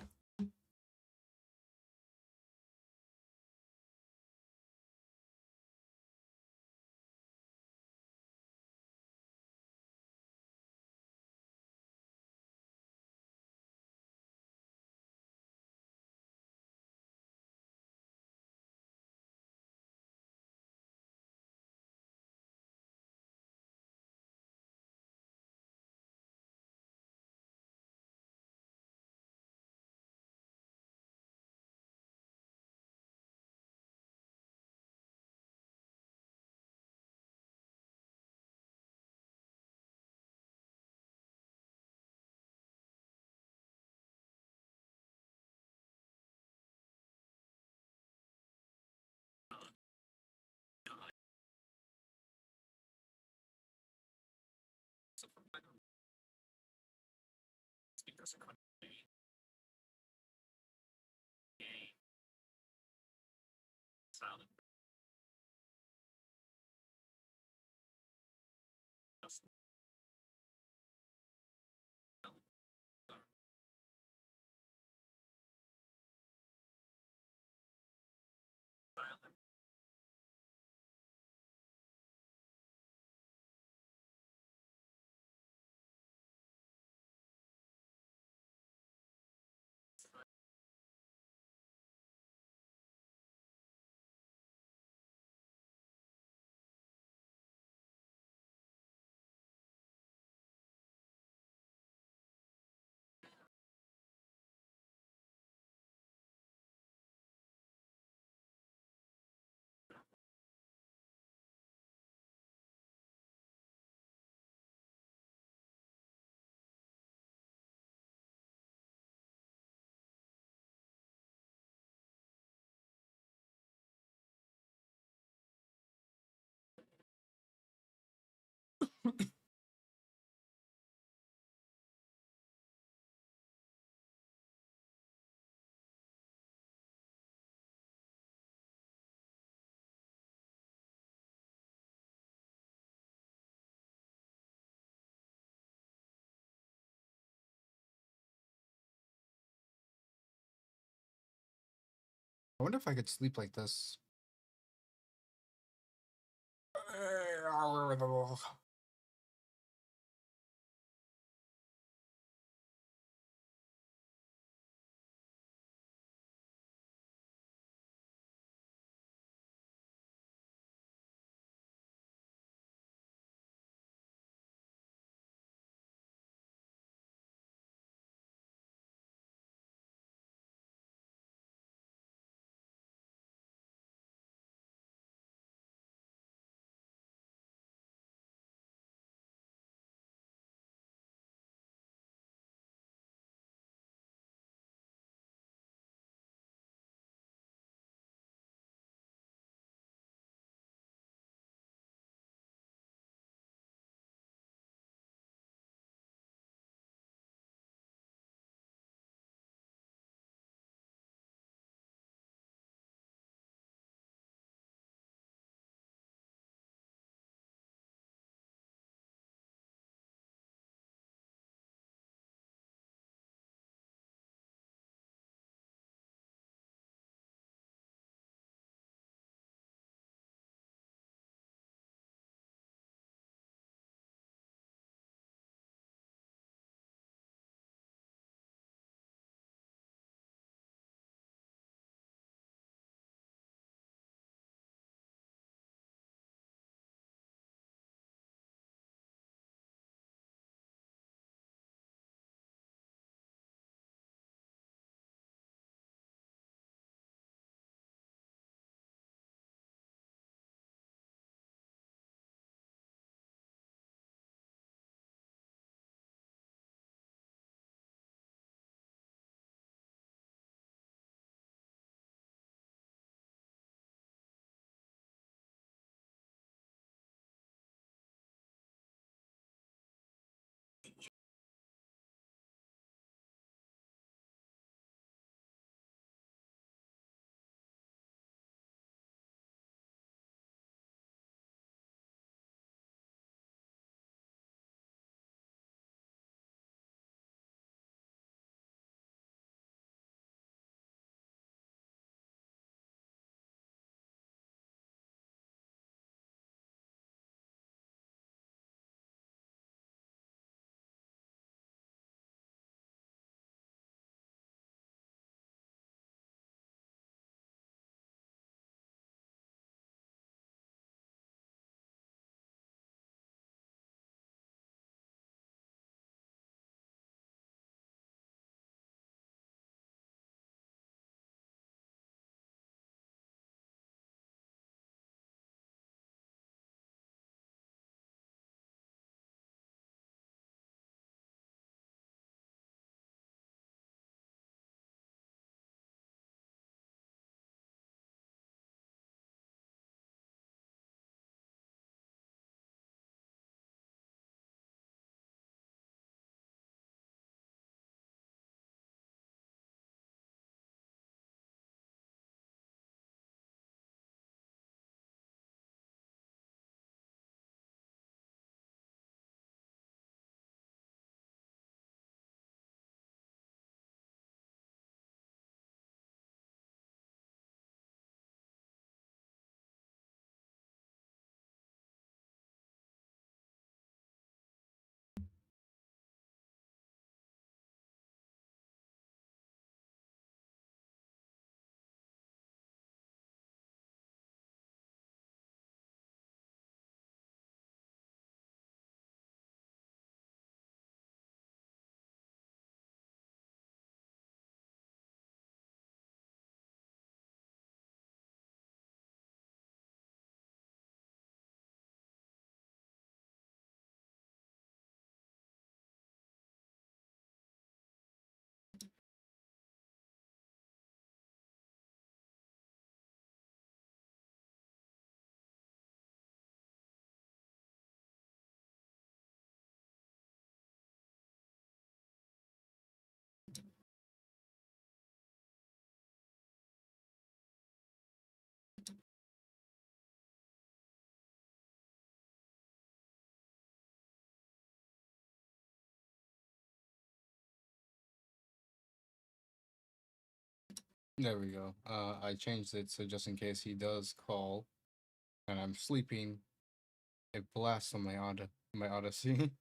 I wonder if I could sleep like this. There we go. I changed it so just in case he does call and I'm sleeping, it blasts on my Odyssey.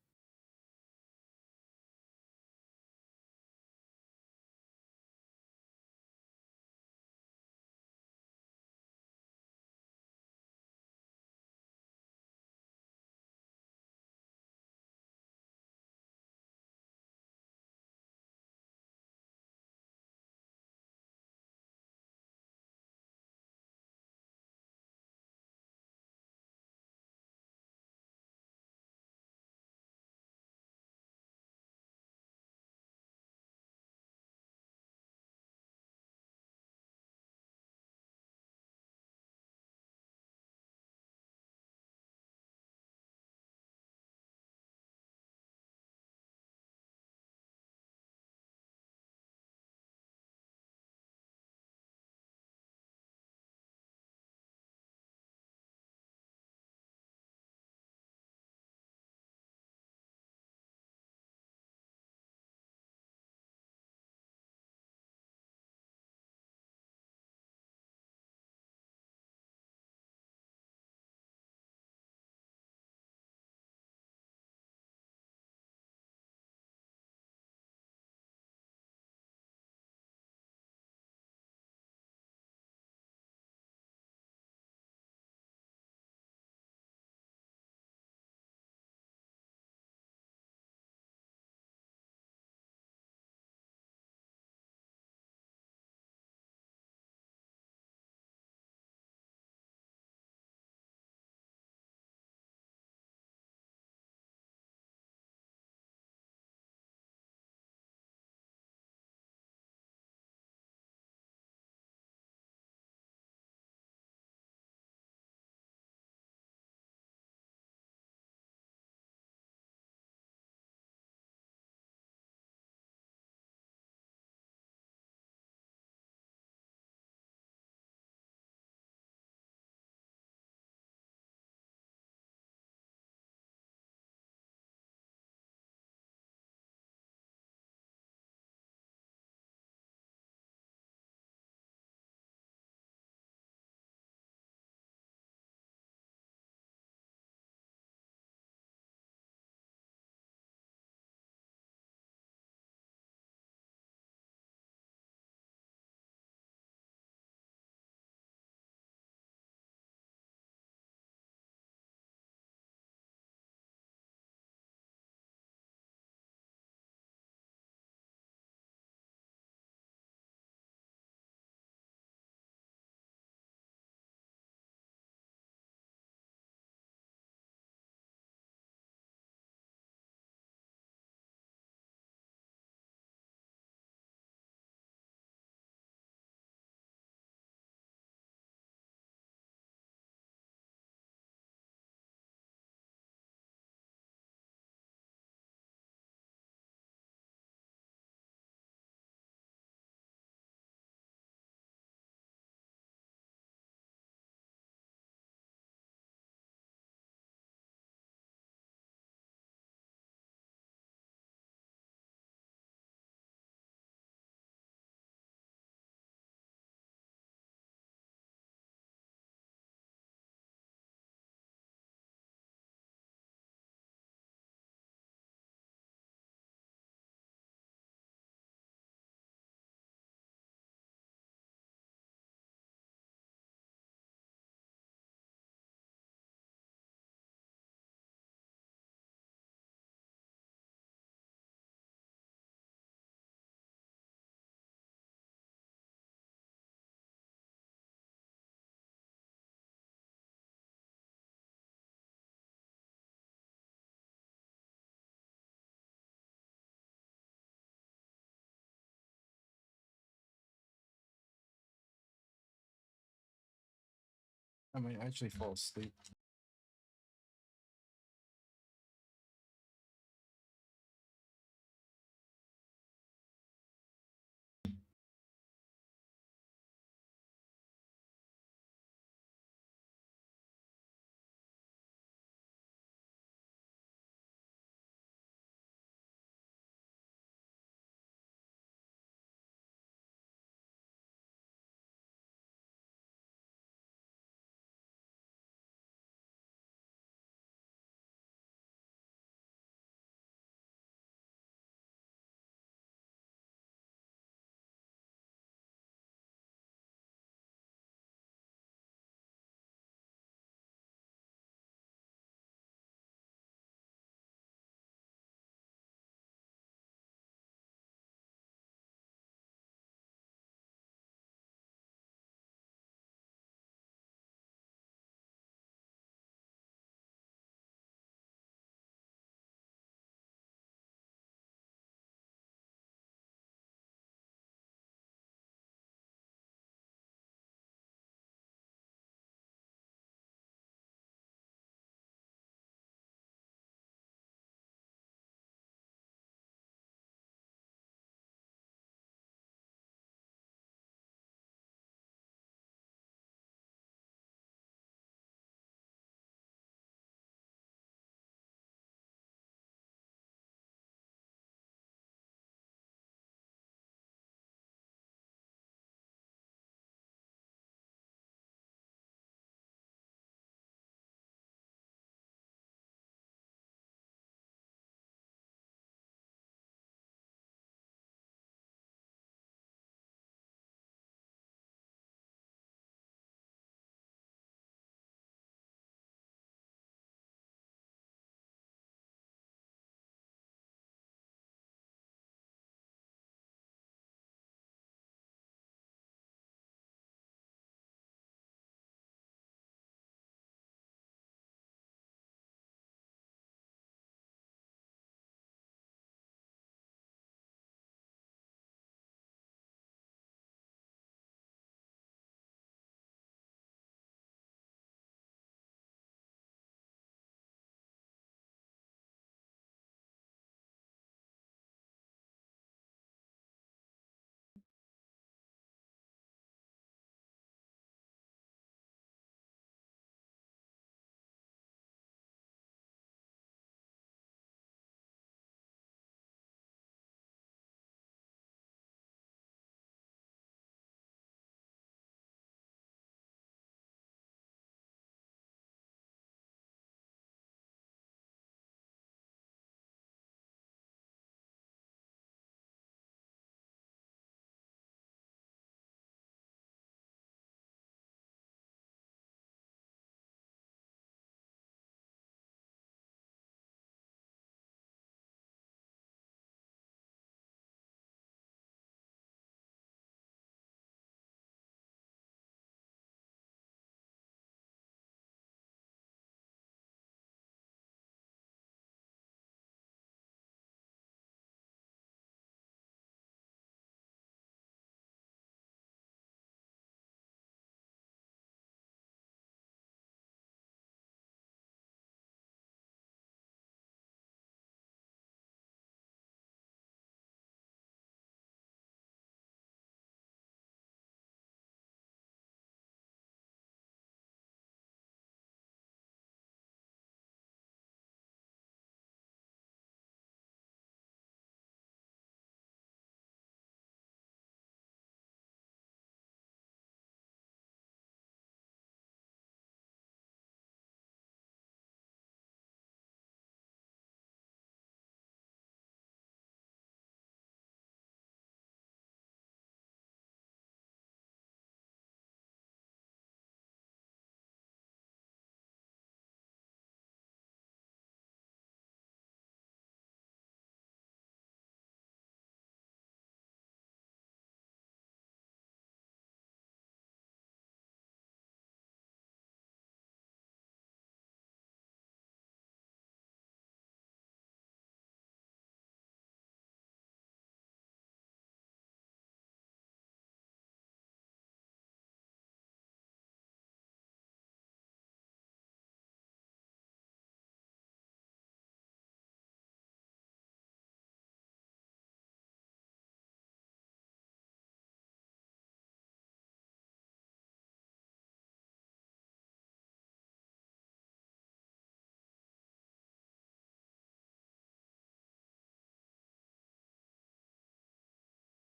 I might actually fall asleep.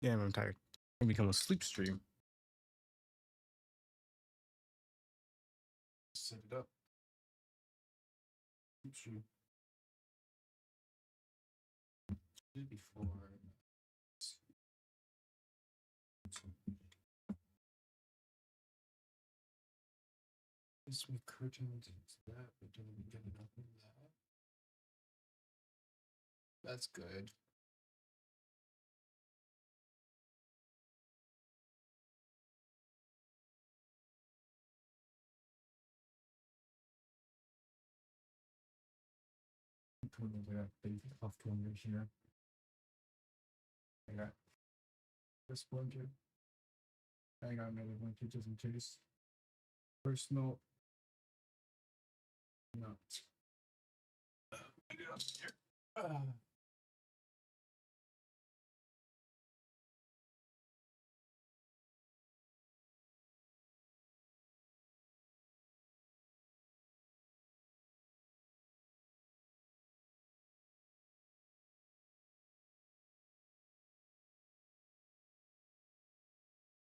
Damn, I'm tired. It's become a sleep stream. Set it up. Sleep stream. Before. This with curtains into that, but don't we get enough of that? That's good. Putting the big off corner here. I got this blanket. I got another blanket just in case. Personal. No. Get it up here.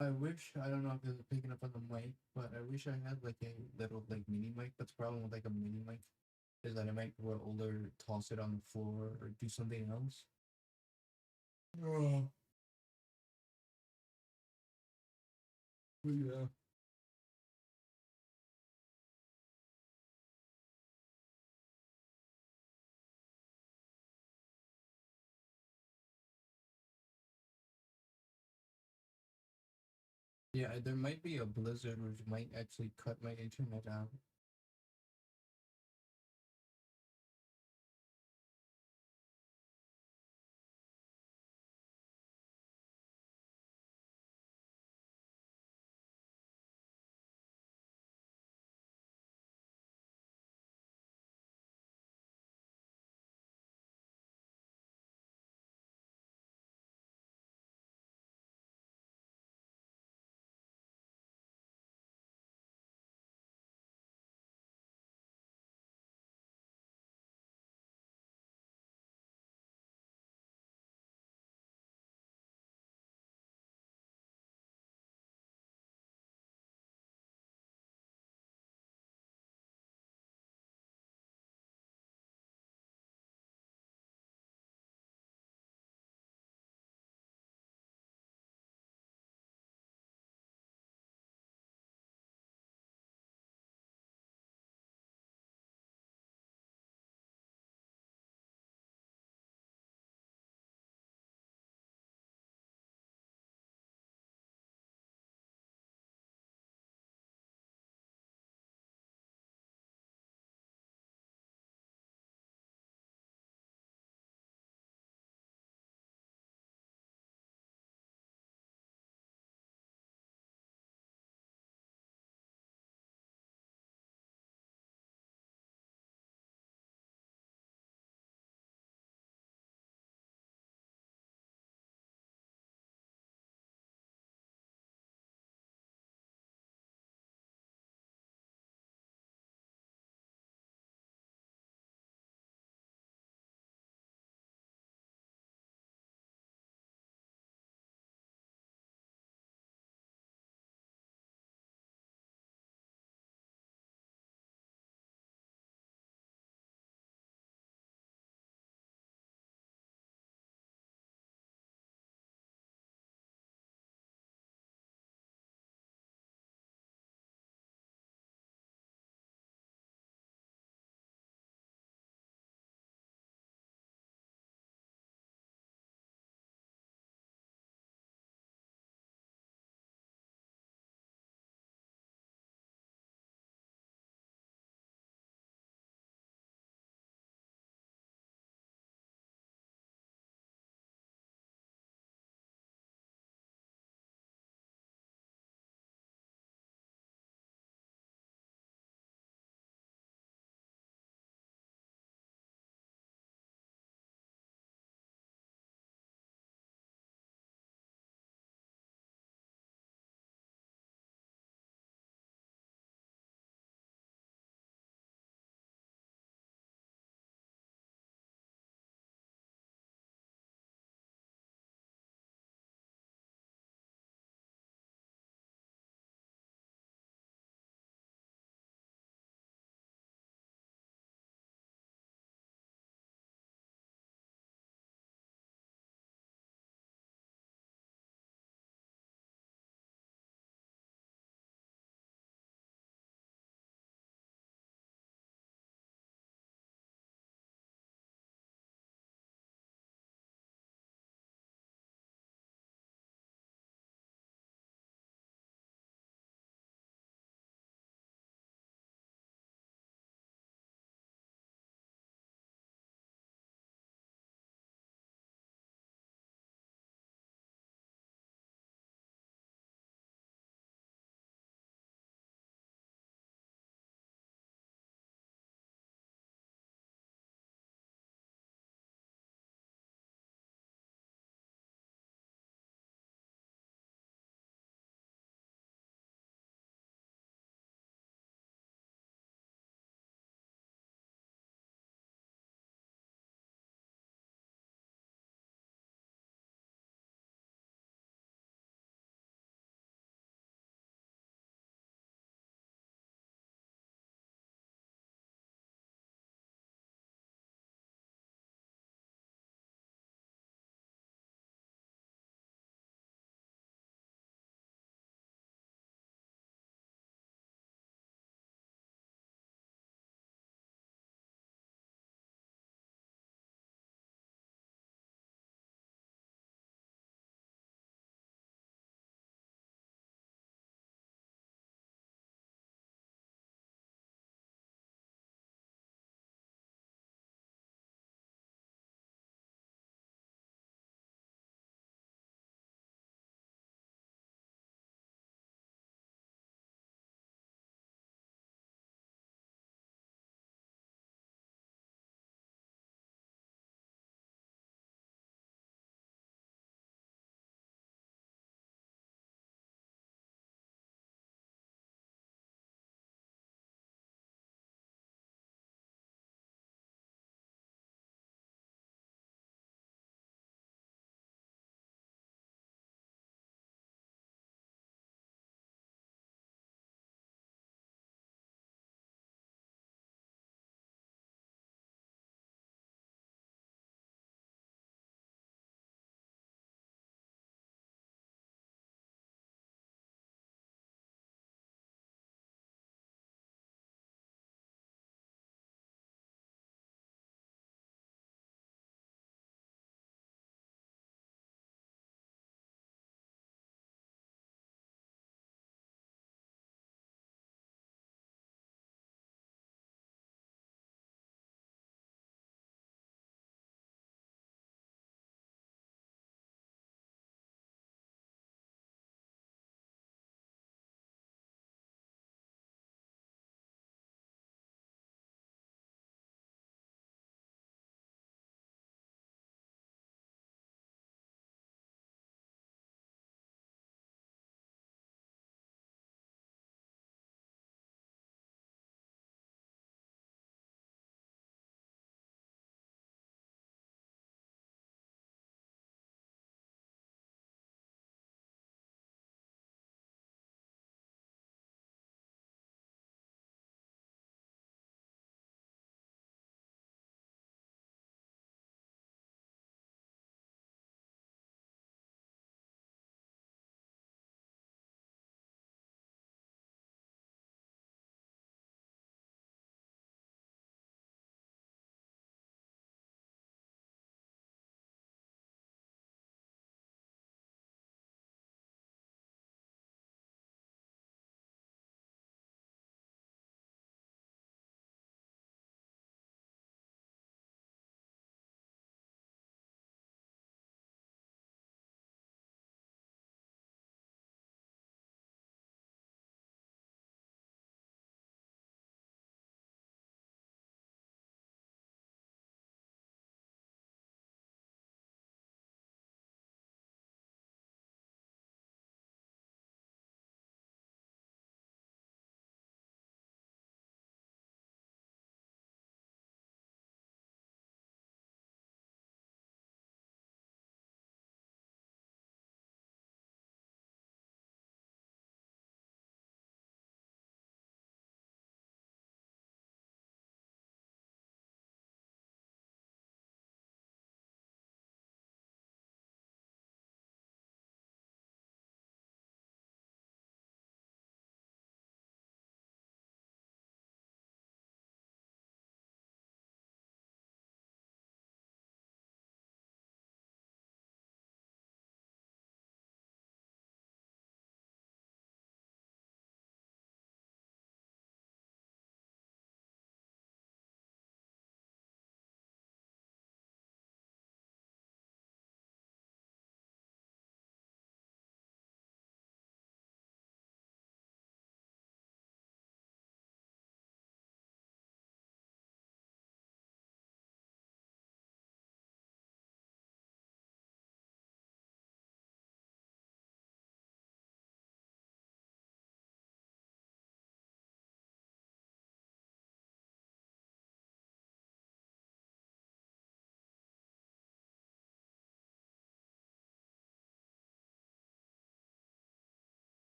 I wish I don't know if this is picking up on the mic, but I wish I had like a little like mini mic. But the problem with like a mini mic is that I might roll or toss it on the floor or do something else. Oh. But yeah. Yeah, there might be a blizzard which might actually cut my internet out.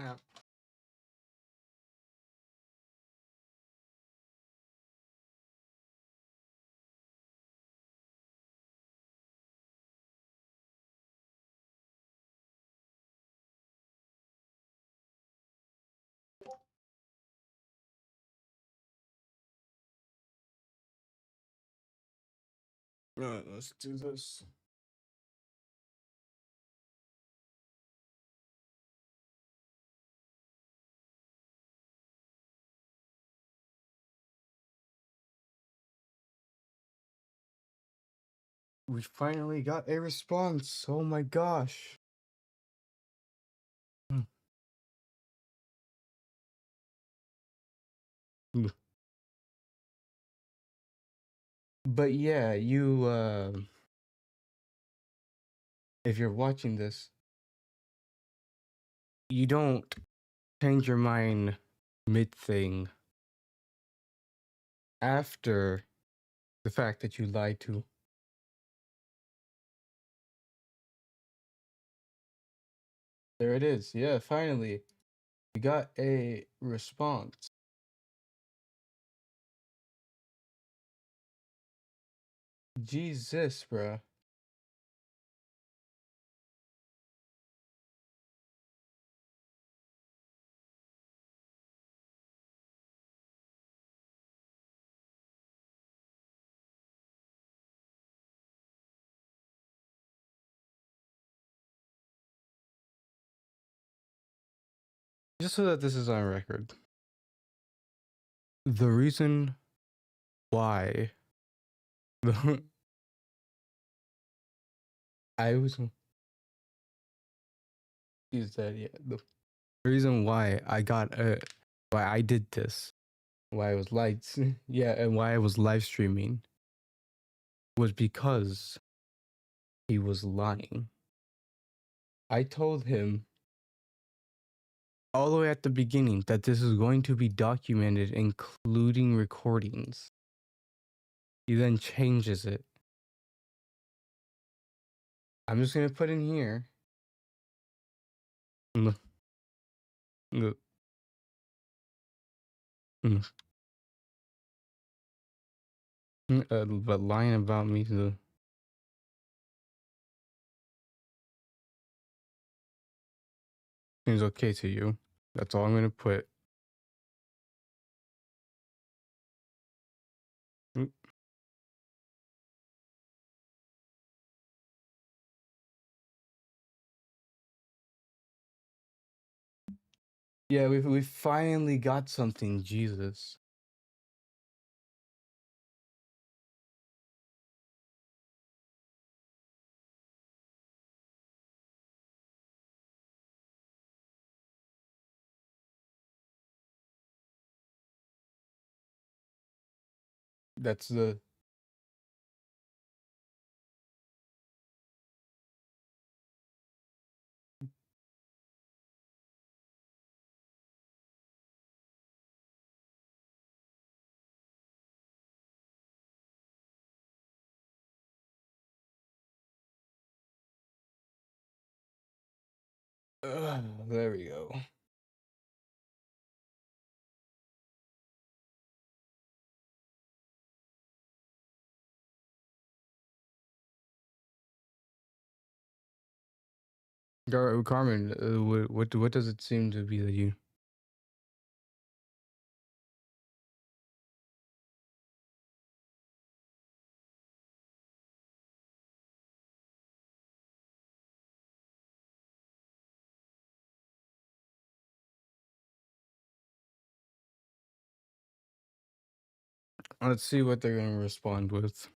Yeah. Right, let's do this. We finally got a response. Oh my gosh. Mm. Mm. But yeah, you if you're watching this, you don't change your mind mid thing after the fact that you lied to. There it is. Yeah, finally. We got a response. Jesus, bruh. Just so that this is on record. The reason why I was is that yeah, the reason why I got why I did this, why I was lights, yeah, and why I was live streaming was because he was lying. I told him all the way at the beginning that this is going to be documented, including recordings. He then changes it. I'm just gonna put in here. Mm, mm, mm, but lying about me seems okay to you. That's all I'm gonna put. Mm. Yeah, we finally got something, Jesus. That's the there we go. Carmen, what does it seem to be that you? Let's see what they're gonna respond with.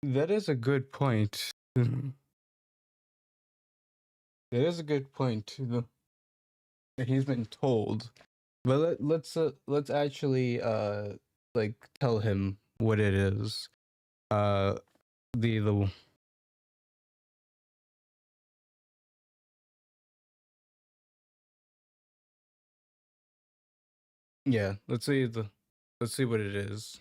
That is a good point. That is a good point too. He's been told, but let's actually like tell him what it is. Uh, the yeah. Let's see what it is.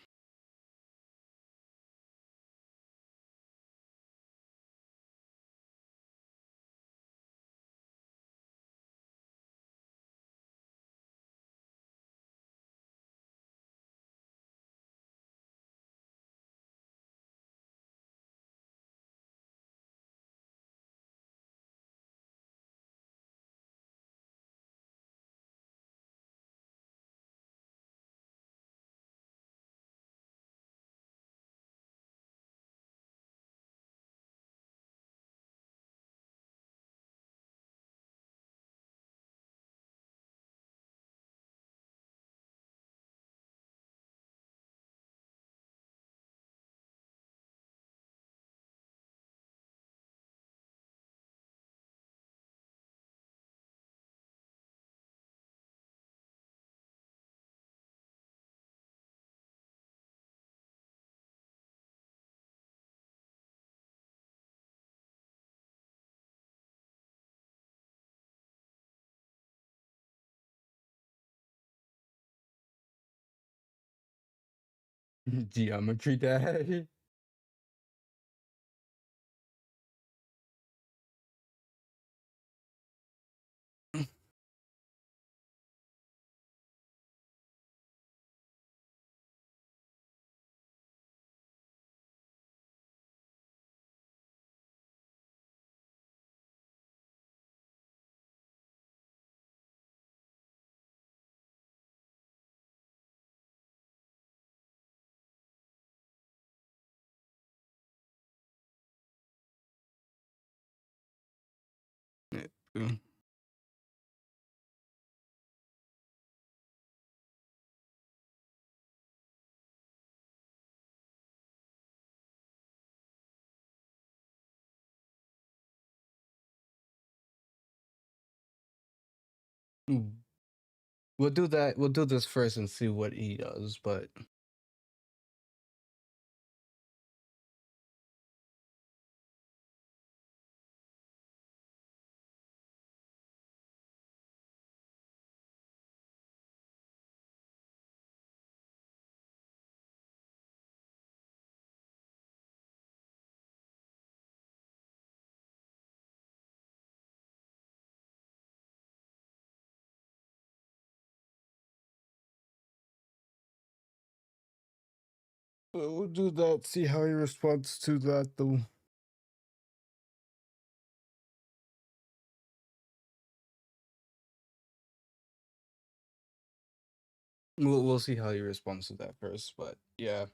Geometry Dash. We'll do that. We'll do this first and see what he does. But we'll do that. See how he responds to that, though. We'll see how he responds to that first. But yeah.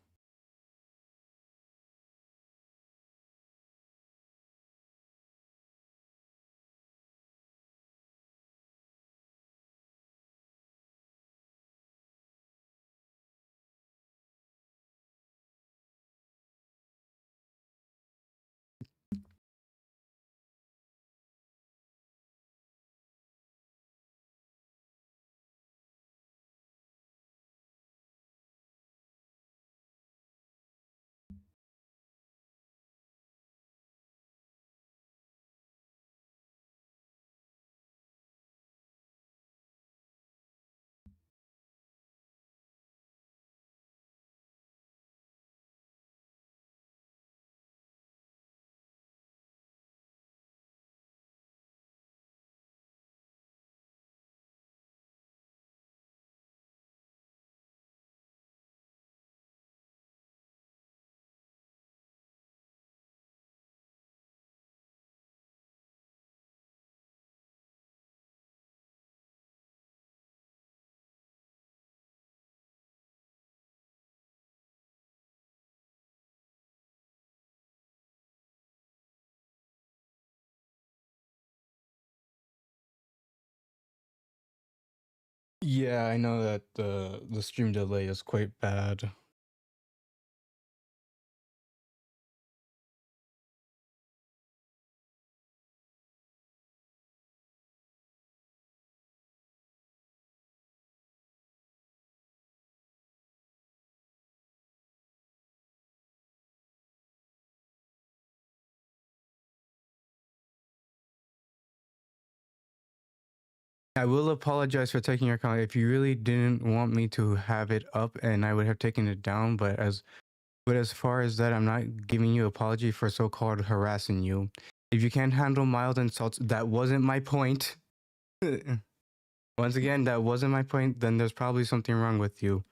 Yeah, I know that the stream delay is quite bad. I will apologize for taking your comment. If you really didn't want me to have it up, and I would have taken it down, but as far as that, I'm not giving you apology for so-called harassing you. If you can't handle mild insults, that wasn't my point. Once again, that wasn't my point. Then there's probably something wrong with you.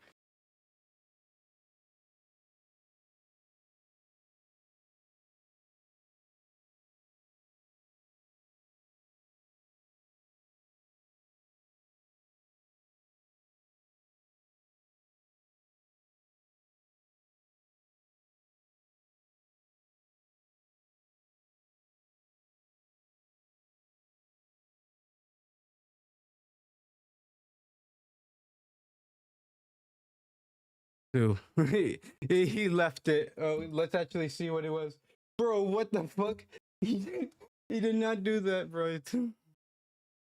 Too. He left it. Oh, let's actually see what it was. Bro, what the fuck? He did not do that, bro.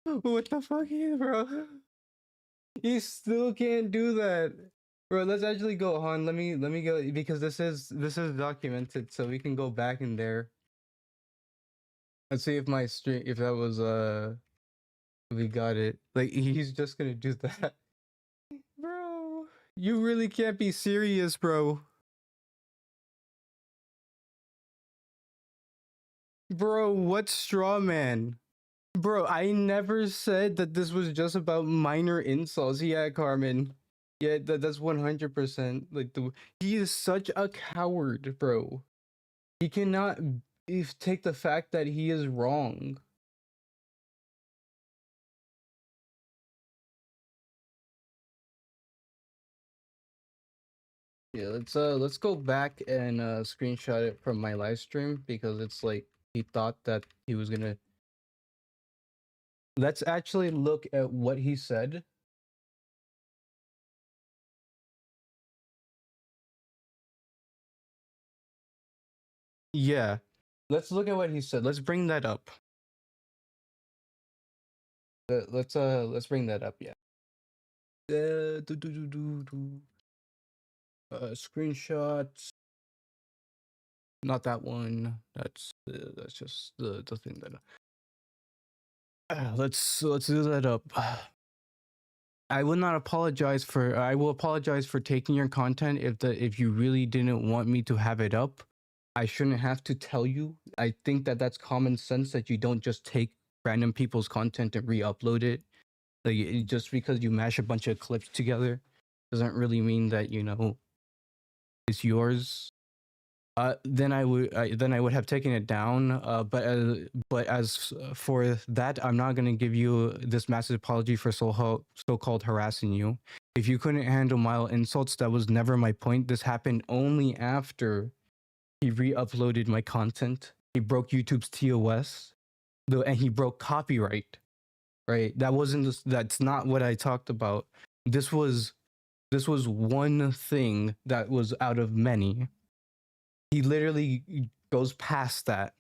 What the fuck, bro? He still can't do that. Bro, let's actually go on. Let me go because this is documented, so we can go back in there. Let's see if my stream if that was we got it. Like he's just gonna do that. Bro, you really can't be serious, bro. Bro, what straw man? Bro, I never said that this was just about minor insults. Yeah, Carmen. Yeah, that's 100%. Like he is such a coward, bro. He cannot take the fact that he is wrong. Yeah, let's go back and screenshot it from my live stream because it's like he thought that he was gonna. Let's actually look at what he said. Yeah, let's look at what he said. Let's bring that up. Let's bring that up. Yeah. Screenshots. Not that one. That's just the thing that. Let's do that up. I will not apologize for. I will apologize for taking your content if you really didn't want me to have it up. I shouldn't have to tell you. I think that that's common sense that you don't just take random people's content and re-upload it. Like just because you mash a bunch of clips together doesn't really mean that it's yours. Then I would have taken it down. But as for that, I'm not gonna give you this massive apology for so-called harassing you. If you couldn't handle mild insults, that was never my point. This happened only after he re-uploaded my content. He broke YouTube's TOS, and he broke copyright. Right? That's not what I talked about. This was one thing that was out of many. He literally goes past that.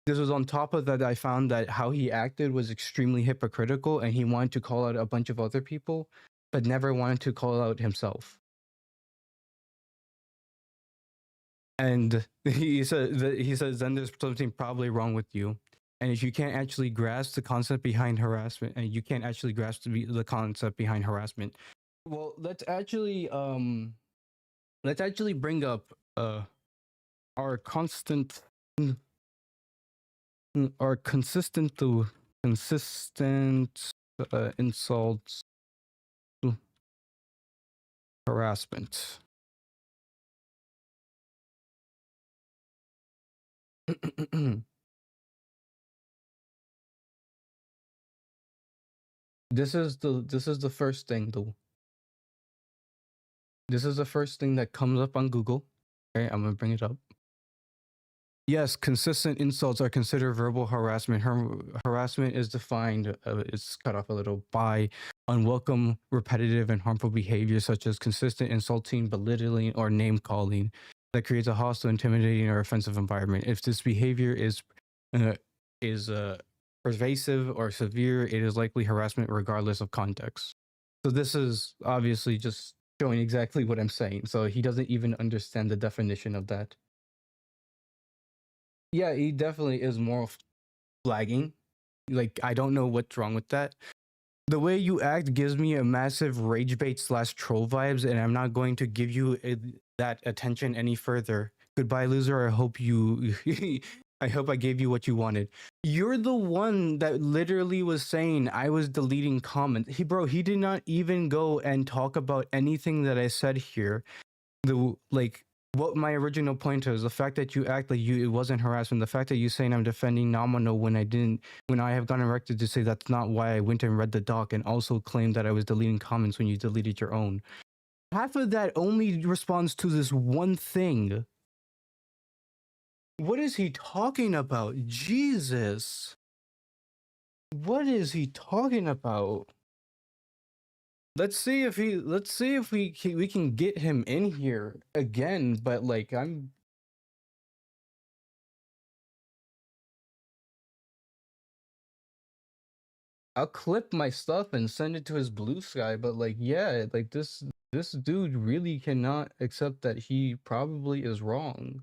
This was on top of that. I found that how he acted was extremely hypocritical, and he wanted to call out a bunch of other people, but never wanted to call out himself. And he says then there's something probably wrong with you. And if you can't actually grasp the concept behind harassment, and you can't actually grasp the concept behind harassment, well, let's actually bring up our consistent insults, harassment. This is the first thing though. This is the first thing that comes up on Google. Okay, I'm gonna bring it up. Yes, consistent insults are considered verbal harassment. Harassment is defined, it's cut off a little, by unwelcome, repetitive, and harmful behavior such as consistent insulting, belittling, or name calling that creates a hostile, intimidating, or offensive environment. If this behavior is pervasive or severe, it is likely harassment regardless of context. So this is obviously just showing exactly what I'm saying. So he doesn't even understand the definition of that. Yeah, he definitely is moral flagging. Like, I don't know what's wrong with that. The way you act gives me a massive rage bait slash troll vibes, and I'm not going to give you that attention any further. Goodbye, loser. I hope you. I hope I gave you what you wanted. You're the one that literally was saying I was deleting comments. He did not even go and talk about anything that I said here. What my original point is, the fact that you act like it wasn't harassment, the fact that you saying I'm defending Namano when I didn't, when I have gotten erected to say that's not why I went and read the doc, and also claimed that I was deleting comments when you deleted your own. Half of that only responds to this one thing. What is he talking about? Jesus. What is he talking about? Let's see if we can get him in here again, but like I'll clip my stuff and send it to his Blue Sky, but like yeah, like this dude really cannot accept that he probably is wrong.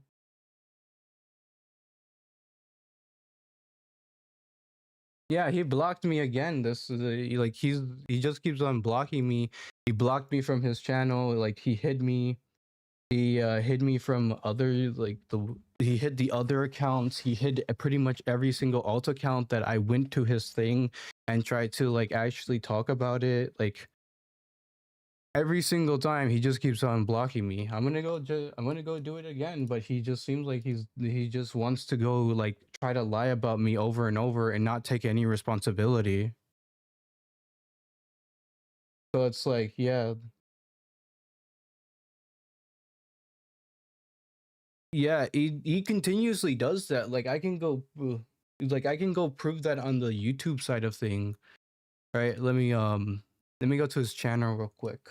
Yeah, he blocked me again. He just keeps on blocking me. He blocked me from his channel. Like he hid me. He hid me from other he hid the other accounts. He hid pretty much every single alt account that I went to his thing and tried to like actually talk about it. Like every single time he just keeps on blocking me. I'm gonna go do it again, but he just seems like he just wants to go like try to lie about me over and over and not take any responsibility. So it's like, yeah. Yeah, he continuously does that. Like I can go prove that on the YouTube side of thing. Right? Let me go to his channel real quick.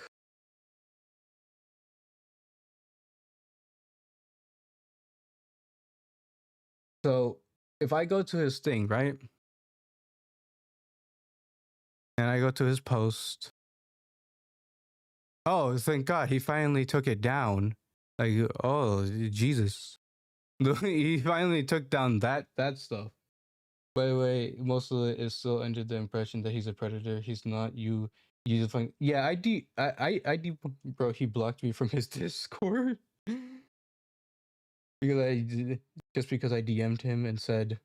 So if I go to his thing, right? And I go to his post. Oh, thank God, he finally took it down. Like, oh Jesus. He finally took down that stuff. By the way, most of it is still under the impression that he's a predator. He's not. You define. Yeah, bro. He blocked me from his Discord because I DM'd him and said,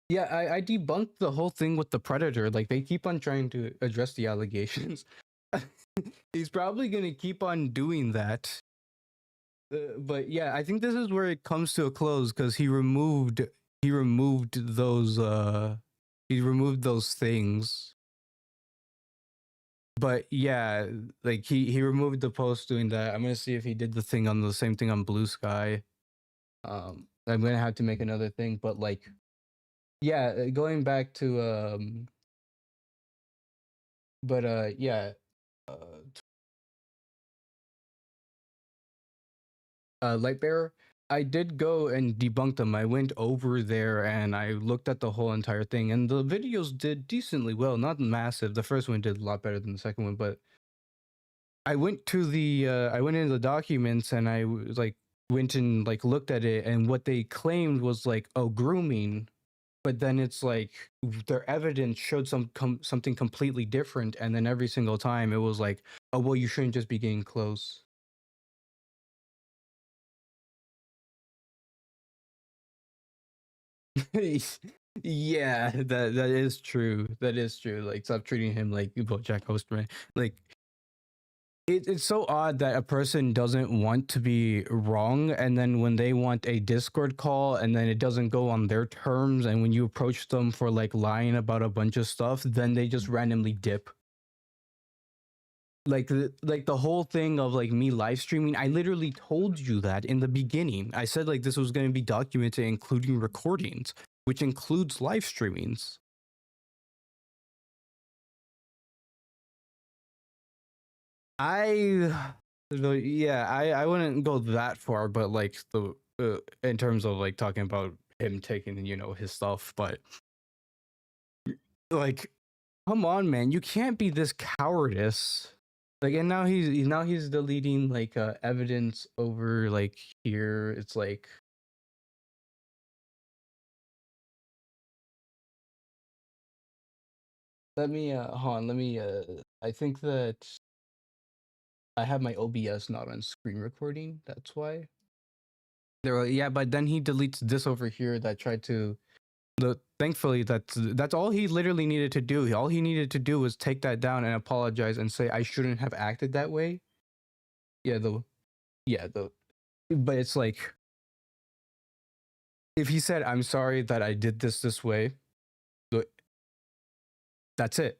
yeah, I debunked the whole thing with the predator. Like they keep on trying to address the allegations. He's probably gonna keep on doing that. But yeah, I think this is where it comes to a close because he removed those things. But yeah, like he removed the post doing that. I'm gonna see if he did the thing on the same thing on Blue Sky. I'm gonna have to make another thing, but like yeah, going back to yeah, Lightbearer, I did go and debunk them. I went over there and I looked at the whole entire thing, and the videos did decently well. Not massive. The first one did a lot better than the second one, but I went into the documents and I went and like looked at it, and what they claimed was like, oh, grooming, but then it's like their evidence showed something completely different, and then every single time it was like, oh well, you shouldn't just be getting close. Yeah, that is true. That is true. Like, stop treating him like Jack Ostman. Like, it's so odd that a person doesn't want to be wrong, and then when they want a Discord call, and then it doesn't go on their terms, and when you approach them for like lying about a bunch of stuff, then they just randomly dip. Like the whole thing of like me live streaming, I literally told you that in the beginning. I said like this was going to be documented, including recordings, which includes live streamings. I wouldn't go that far, but like in terms of like talking about him taking his stuff, but like, come on, man, you can't be this cowardice. Like, and now he's deleting like evidence over like here. It's like, let me hold on, let me I think that I have my OBS not on screen recording, that's why. Yeah, but then he deletes this over here that tried to thankfully that's all he literally needed to do. All he needed to do was take that down and apologize and say I shouldn't have acted that way. Yeah, but it's like if he said I'm sorry that I did this way, that's it.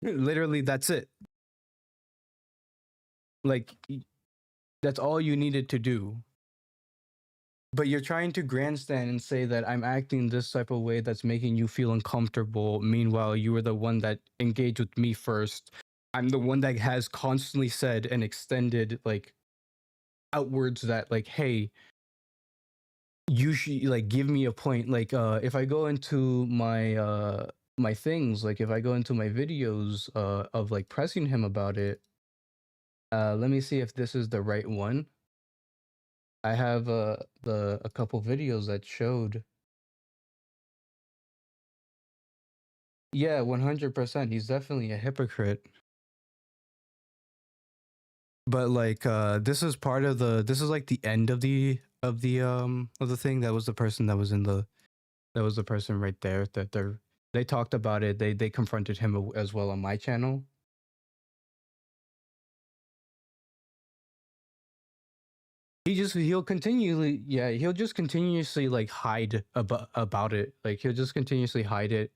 Literally that's it. Like that's all you needed to do. But you're trying to grandstand and say that I'm acting this type of way that's making you feel uncomfortable. Meanwhile, you were the one that engaged with me first. I'm the one that has constantly said and extended like outwards that like, hey, you should like give me a point. Like if I go into my things, like if I go into my videos of like pressing him about it, let me see if this is the right one. I have a couple videos that showed. Yeah, 100%. He's definitely a hypocrite. But like this is part of this is like the end of the thing. That was the person that was in that was the person right there that they talked about it. They confronted him as well on my channel. He'll continually he'll just continuously like hide about it. Like he'll just continuously hide it.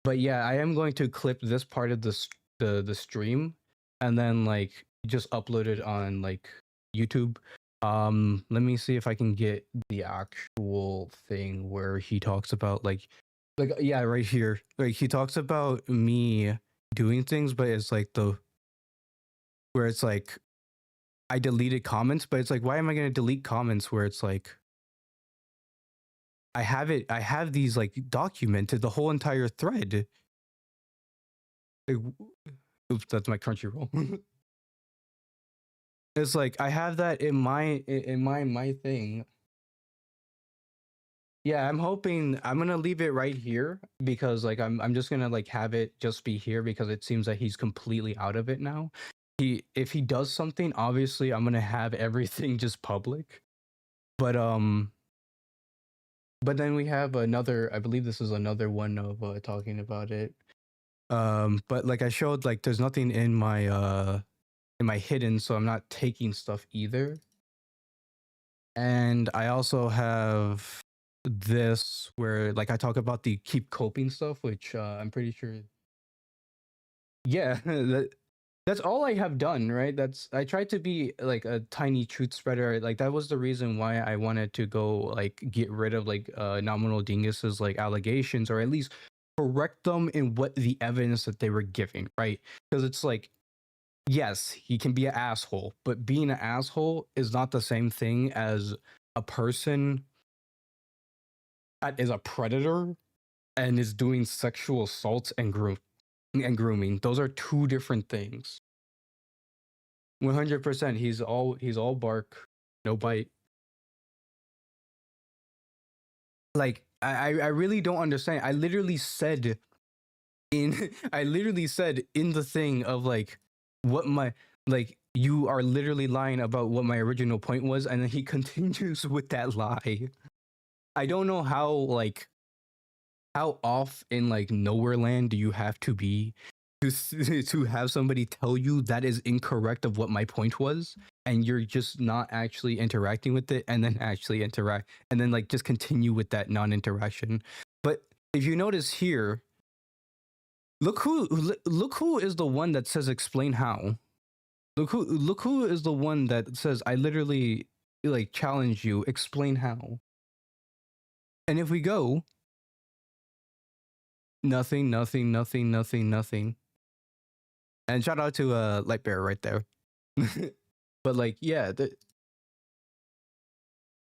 But yeah, I am going to clip this part of the stream and then like just upload it on like YouTube. Let me see if I can get the actual thing where he talks about like yeah, right here. Like he talks about me doing things, but it's like where it's like I deleted comments, but it's like, why am I going to delete comments where it's like, I have these like documented, the whole entire thread. Like, oops, that's my Crunchyroll. It's like, I have that in my thing. Yeah, I'm hoping I'm going to leave it right here because like, I'm just going to like have it just be here because it seems that he's completely out of it now. If he does something, obviously I'm going to have everything just public. But then we have another, I believe this is another one of talking about it. But like I showed, like there's nothing in my hidden, so I'm not taking stuff either. And I also have this where like I talk about the keep coping stuff, which I'm pretty sure. Yeah, that's all I have done, right? I tried to be like a tiny truth spreader. Like that was the reason why I wanted to go like get rid of like Nominal Dingus's like allegations, or at least correct them in what the evidence that they were giving, right? Because it's like, yes, he can be an asshole, but being an asshole is not the same thing as a person that is a predator and is doing sexual assaults and grooming. Those are two different things. 100%. He's all bark, no bite. Like I really don't understand. I literally said in the thing of like what my like you are literally lying about what my original point was, and then he continues with that lie. I don't know how off in like nowhere land do you have to be to have somebody tell you that is incorrect of what my point was, and you're just not actually interacting with it, and then actually interact, and then like just continue with that non-interaction. But if you notice here, look who is the one that says explain how. Look who is the one that says I literally like challenge you, explain how. And if we go, nothing. And shout out to Lightbearer right there. But like, yeah, but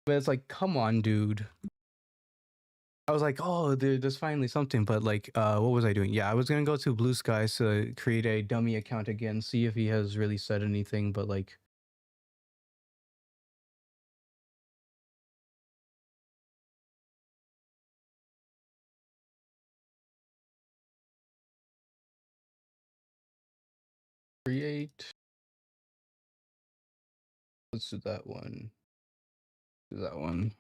it's like, come on, dude. I was like, oh, there's finally something. But like, what was I doing? Yeah, I was gonna go to Blue Skies to create a dummy account again, see if he has really said anything. But like, Create. Let's do that one. Do that one.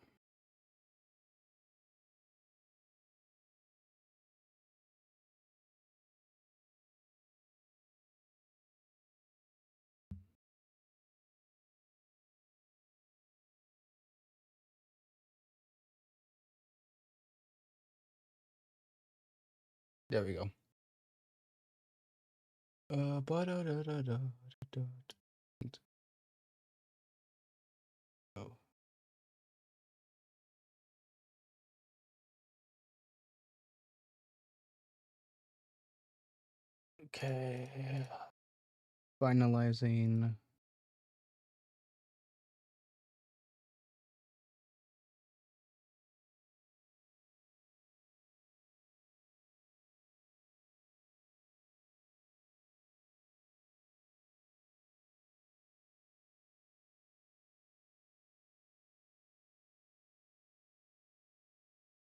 There we go. Ba-da-da-da-da-da-da. Oh. Okay. Finalizing.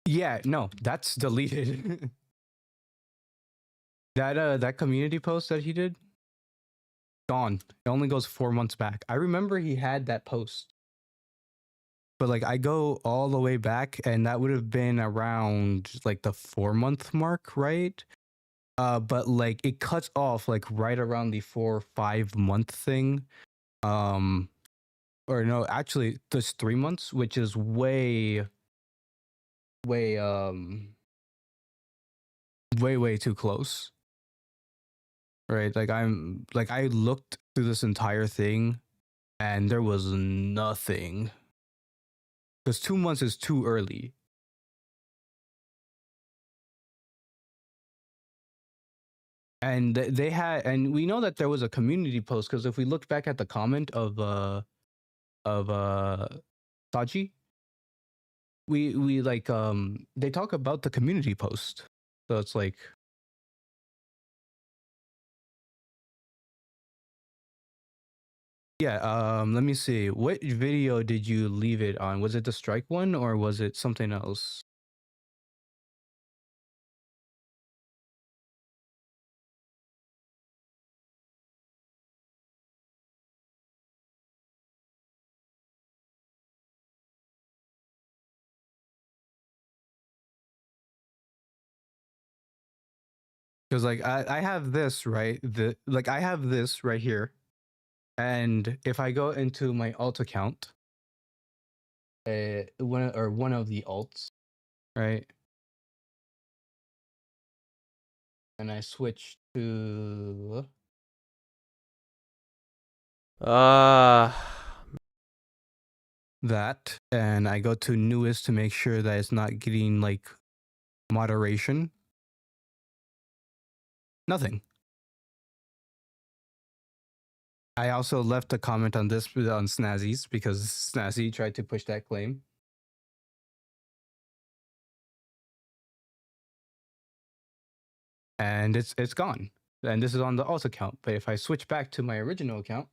Yeah, no, that's deleted. That community post that he did, gone. It only goes 4 months back. I remember he had that post. But like I go all the way back and that would have been around like the 4 month mark, right? But like it cuts off like right around the 4 or 5 month thing. Or no, actually just 3 months, which is way way way too close. Right? Like I looked through this entire thing and there was nothing. Because 2 months is too early. And they had, and we know that there was a community post because if we look back at the comment of Saji, we like they talk about the community post. So it's like, yeah, let me see. What video did you leave it on? Was it the strike one or was it something else? Because like I have this, right? I have this right here. And if I go into my alt account, one of the alts, right? And I switch to that, and I go to newest to make sure that it's not getting like moderation. Nothing. I also left a comment on this on Snazzy's because Snazzy tried to push that claim. And it's gone. And this is on the alt account. But if I switch back to my original account,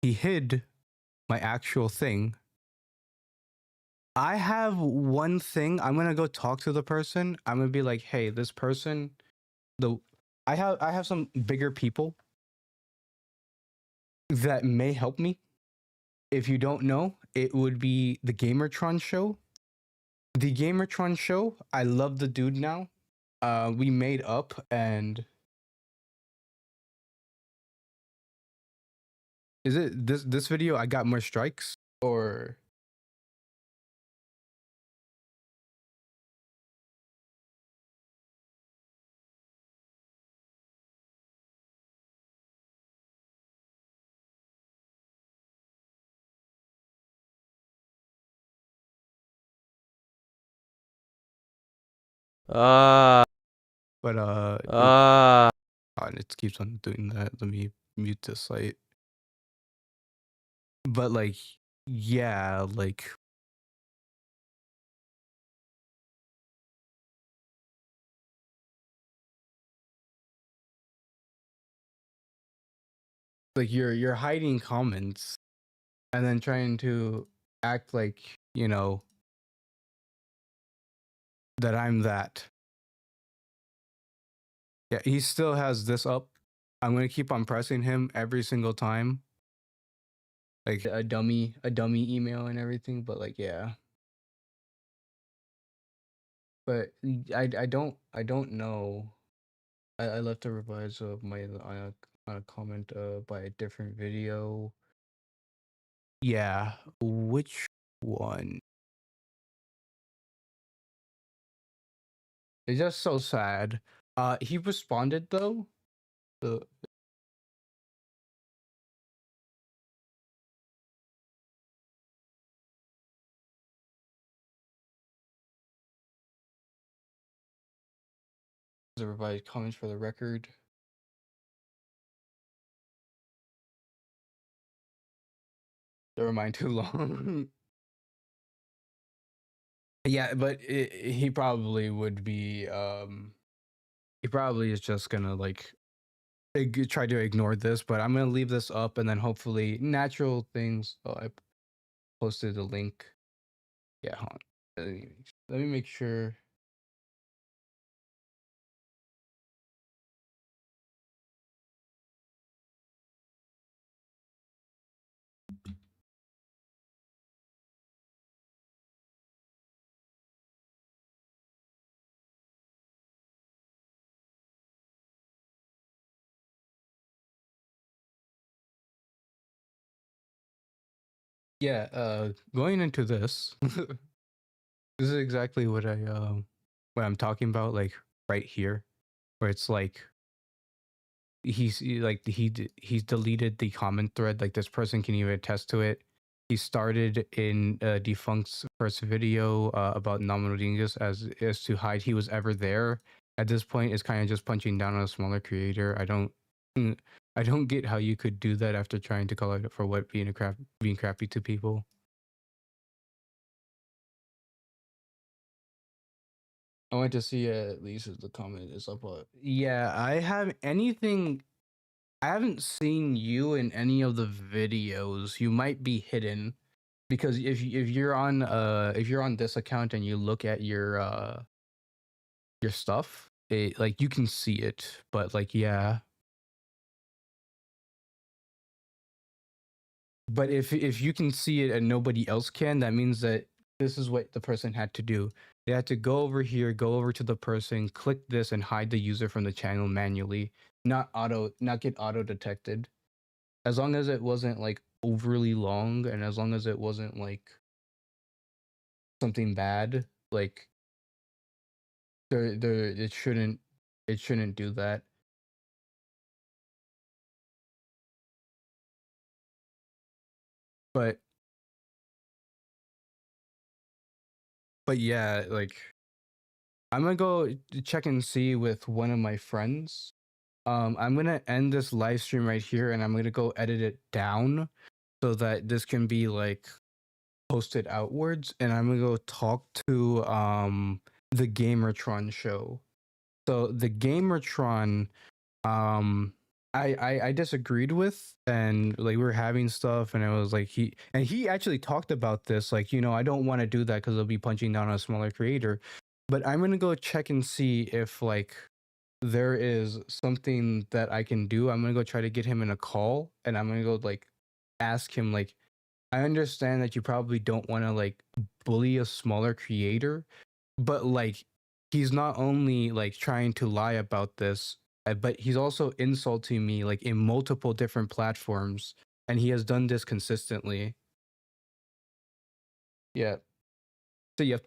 he hid my actual thing. I have one thing. I'm gonna go talk to the person. I'm gonna be like, hey, this person, I have some bigger people that may help me. If you don't know, it would be the Gamertron show. The Gamertron show, I love the dude now. We made up and is it this video I got more strikes or but it keeps on doing that. Let me mute this site. But like yeah, like you're hiding comments and then trying to act like, you know, that I'm that. Yeah, he still has this up. I'm gonna keep on pressing him every single time. Like a dummy email and everything, but like yeah. But I don't know. I left a revise of my on a comment by a different video. Yeah, which one? It's just so sad. He responded though. The revised comments for the record. Never mind, too long. Yeah, but he probably would be. He probably is just gonna like try to ignore this, but I'm gonna leave this up, and then hopefully natural things. Oh, I posted the link. Yeah, hold on. Let me make sure. Yeah, going into this, this is exactly what what I'm talking about, like right here, where it's like he's he's deleted the comment thread. Like this person can even attest to it. He started in Defunct's first video about nominal dingus as to hide he was ever there. At this point, it's kind of just punching down on a smaller creator. I don't get how you could do that after trying to call it for what being crappy to people. I want to see at least if the comment is up. Yeah, I haven't seen you in any of the videos. You might be hidden because if you're on this account and you look at your stuff, it like you can see it, but like yeah. But if you can see it and nobody else can, that means that this is what the person had to do. They had to go over here, go over to the person, click this, and hide the user from the channel manually, not get auto detected. As long as it wasn't like overly long, and as long as it wasn't like something bad, like it shouldn't do that. But yeah, like I'm gonna go check and see with one of my friends. I'm gonna end this live stream right here, and I'm gonna go edit it down so that this can be like posted outwards. And I'm gonna go talk to the Gamertron show. So the Gamertron, I disagreed with, and like we were having stuff, and it was like he actually talked about this, like, you know, I don't want to do that because it'll be punching down on a smaller creator. But I'm gonna go check and see if like there is something that I can do. I'm gonna go try to get him in a call, and I'm gonna go like ask him like, I understand that you probably don't want to like bully a smaller creator, but like he's not only like trying to lie about this, but he's also insulting me like in multiple different platforms, and he has done this consistently. Yeah. So yeah.